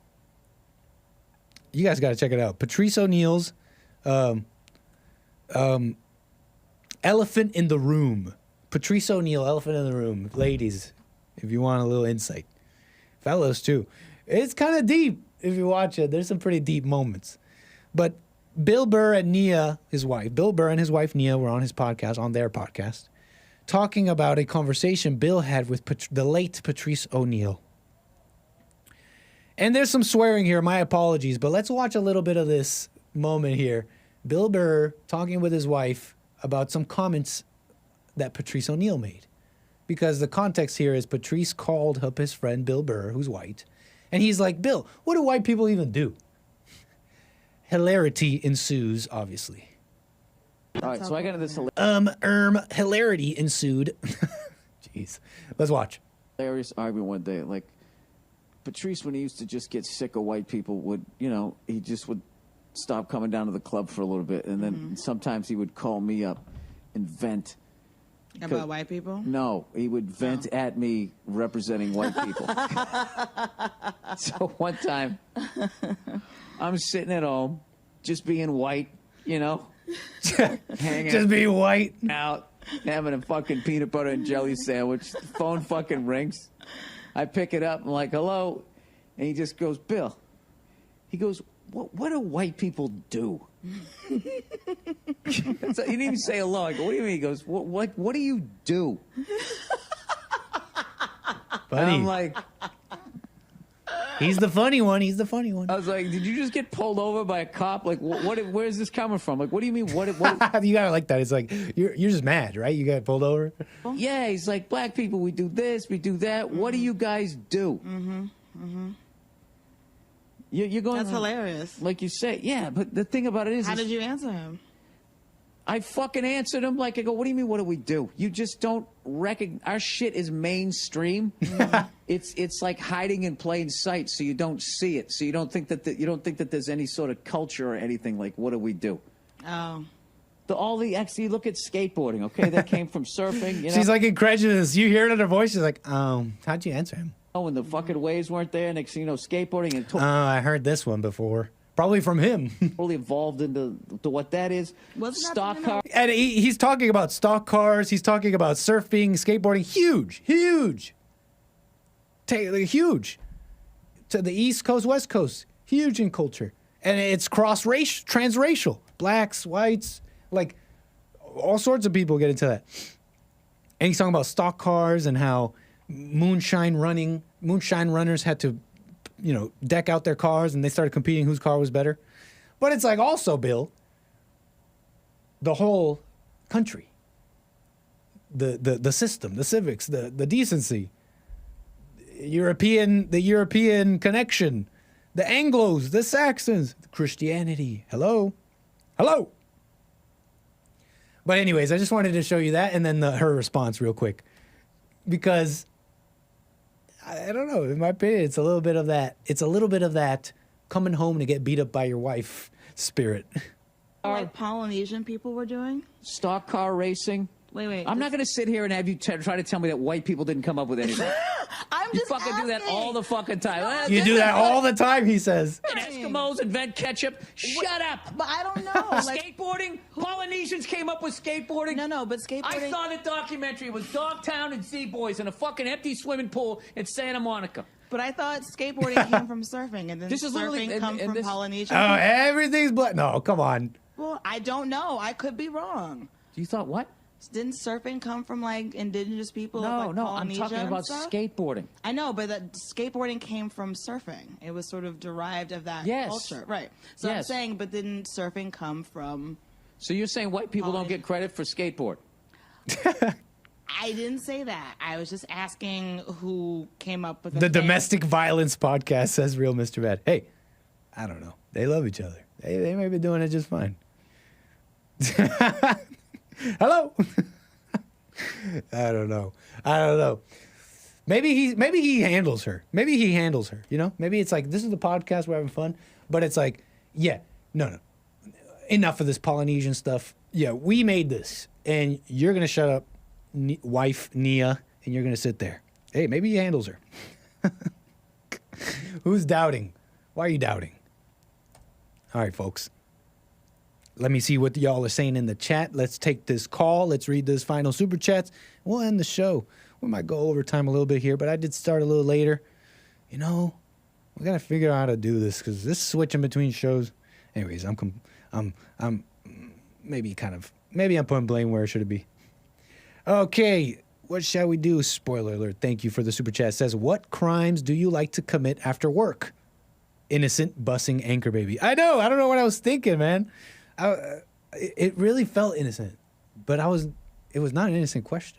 you guys got to check it out. Patrice O'Neal's Elephant in the Room. Patrice O'Neal, Elephant in the Room. Ladies, if you want a little insight. Fellas, too. It's kind of deep if you watch it. There's some pretty deep moments. But Bill Burr and Nia, his wife, Bill Burr and his wife Nia were on their podcast, talking about a conversation Bill had with the late Patrice O'Neal. And there's some swearing here, my apologies, but let's watch a little bit of this moment here. Bill Burr talking with his wife about some comments that Patrice O'Neal made. Because the context here is Patrice called up his friend Bill Burr, who's white, and he's like, Bill, what do white people even do? Hilarity ensues, obviously. All right, so I got into this hilarity ensued. Jeez. Let's watch. Hilarious argument one day. Like, Patrice, when he used to just get sick of white people, would, you know, he just would stop coming down to the club for a little bit. And then sometimes he would call me up and vent. About white people? No, he would vent at me representing white people. So one time, I'm sitting at home, just being white, you know, hanging just being white out, having a fucking peanut butter and jelly sandwich. The phone fucking rings. I pick it up. I'm like, hello. And he just goes, Bill. He goes, what do white people do? So he didn't even say hello. I go, what do you mean? He goes, what do you do? Buddy. And I'm like, He's the funny one. He's the funny one. I was like, did you just get pulled over by a cop? Like, where's this coming from? Like, what do you mean? What? You gotta like that. It's like you're just mad, right? You got pulled over. Yeah, he's like, black people, we do this, we do that. What do you guys do? You're going. That's hilarious. Like you say, yeah. But the thing about it is, how did you answer him? I fucking answered him like, I go, what do you mean, what do we do? You just don't recognize, our shit is mainstream. It's like hiding in plain sight, so you don't see it. So you don't think that you don't think that there's any sort of culture or anything. Like, what do we do? Oh. You look at skateboarding, okay? That came from surfing. You know? She's like incredulous. You hear it in her voice. She's like, how'd you answer him? Oh, when the fucking waves weren't there, next thing you know, skateboarding and I heard this one before. Probably from him. Totally evolved into what that is. Stock car. And he's talking about stock cars. He's talking about surfing, skateboarding. Huge. Huge. To the East Coast, West Coast. Huge in culture. And it's cross-racial, transracial. Blacks, whites, like all sorts of people get into that. And he's talking about stock cars and how moonshine runners had to, deck out their cars, and they started competing whose car was better. But it's like also, Bill, the whole country, the system, the civics, the decency, the European connection, the Anglos, the Saxons, Christianity. Hello. But anyways, I just wanted to show you that, and then her response real quick, because I don't know. In my opinion, it's a little bit of that. It's a little bit of that coming home to get beat up by your wife spirit. Like Polynesian people were doing? Stock car racing. Wait. I'm not going to sit here and have you try to tell me that white people didn't come up with anything. You fucking do that all the fucking time. You do that all the time, he says. And Eskimos invent ketchup. Shut up. But I don't know. Skateboarding? Polynesians came up with skateboarding? No, but skateboarding... I saw the documentary. It was Dogtown and Z-Boys in a fucking empty swimming pool in Santa Monica. But I thought skateboarding came from surfing, and then surfing come from Polynesian. Oh, everything's black. No, come on. Well, I don't know. I could be wrong. You thought what? Didn't surfing come from like indigenous people? No, of, like, I'm talking about skateboarding. I know, but that skateboarding came from surfing. It was sort of derived of that culture, right? So I'm saying, but didn't surfing come from? So you're saying white people don't get credit for skateboard? I didn't say that. I was just asking who came up with the domestic violence podcast, says Real Mr. Bad. Hey, I don't know. They love each other. They may be doing it just fine. Hello. I don't know. Maybe he handles her. Maybe it's like, this is the podcast, we're having fun. But it's like, no. Enough of this Polynesian stuff. Yeah, we made this. And you're going to shut up, wife Nia, and you're going to sit there. Hey, maybe he handles her. Who's doubting? Why are you doubting? All right, folks. Let me see what y'all are saying in the chat. Let's take this call. Let's read this final super chats. We'll end the show. We might go over time a little bit here, but I did start a little later. We got to figure out how to do this because this switching between shows. Anyways, I'm maybe I'm putting blame where it should be. Okay, what shall we do? Spoiler alert. Thank you for the super chat. It says, what crimes do you like to commit after work? Innocent bussing anchor baby. I know. I don't know what I was thinking, man. It really felt innocent, but it was not an innocent question.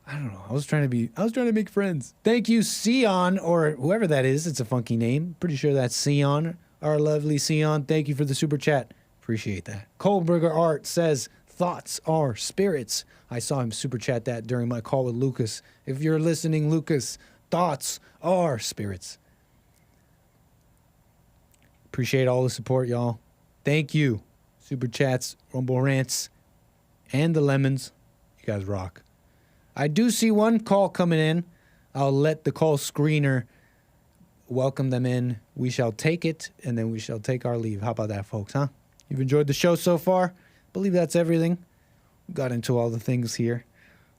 I don't know. I was trying to make friends. Thank you, Sion, or whoever that is. It's a funky name. Pretty sure that's Sion, our lovely Sion. Thank you for the super chat. Appreciate that. Kohlberger Art says, thoughts are spirits. I saw him super chat that during my call with Lucas. If you're listening, Lucas, thoughts are spirits. Appreciate all the support, y'all. Thank you. Super chats, Rumble Rants, and the Lemons. You guys rock. I do see one call coming in. I'll let the call screener welcome them in. We shall take it, and then we shall take our leave. How about that, folks, huh? You've enjoyed the show so far? I believe that's everything. We got into all the things here.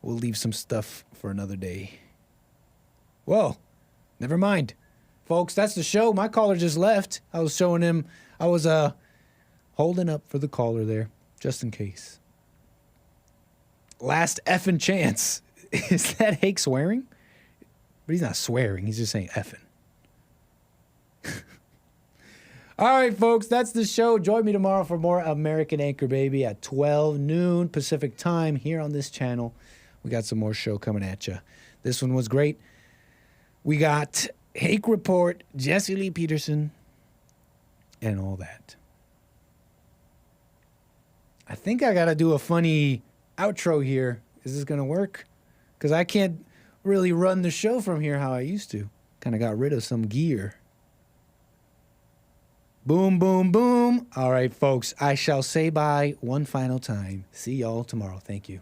We'll leave some stuff for another day. Whoa. Never mind. Folks, that's the show. My caller just left. I was showing him. I was holding up for the caller there, just in case. Last effing chance. Is that Hake swearing? But he's not swearing. He's just saying effing. All right, folks, that's the show. Join me tomorrow for more American Anchor Baby at 12 noon Pacific time here on this channel. We got some more show coming at you. This one was great. We got Hake Report, Jesse Lee Peterson, and all that. I think I got to do a funny outro here. Is this going to work? Because I can't really run the show from here how I used to. Kind of got rid of some gear. Boom, boom, boom. All right, folks, I shall say bye one final time. See y'all tomorrow. Thank you.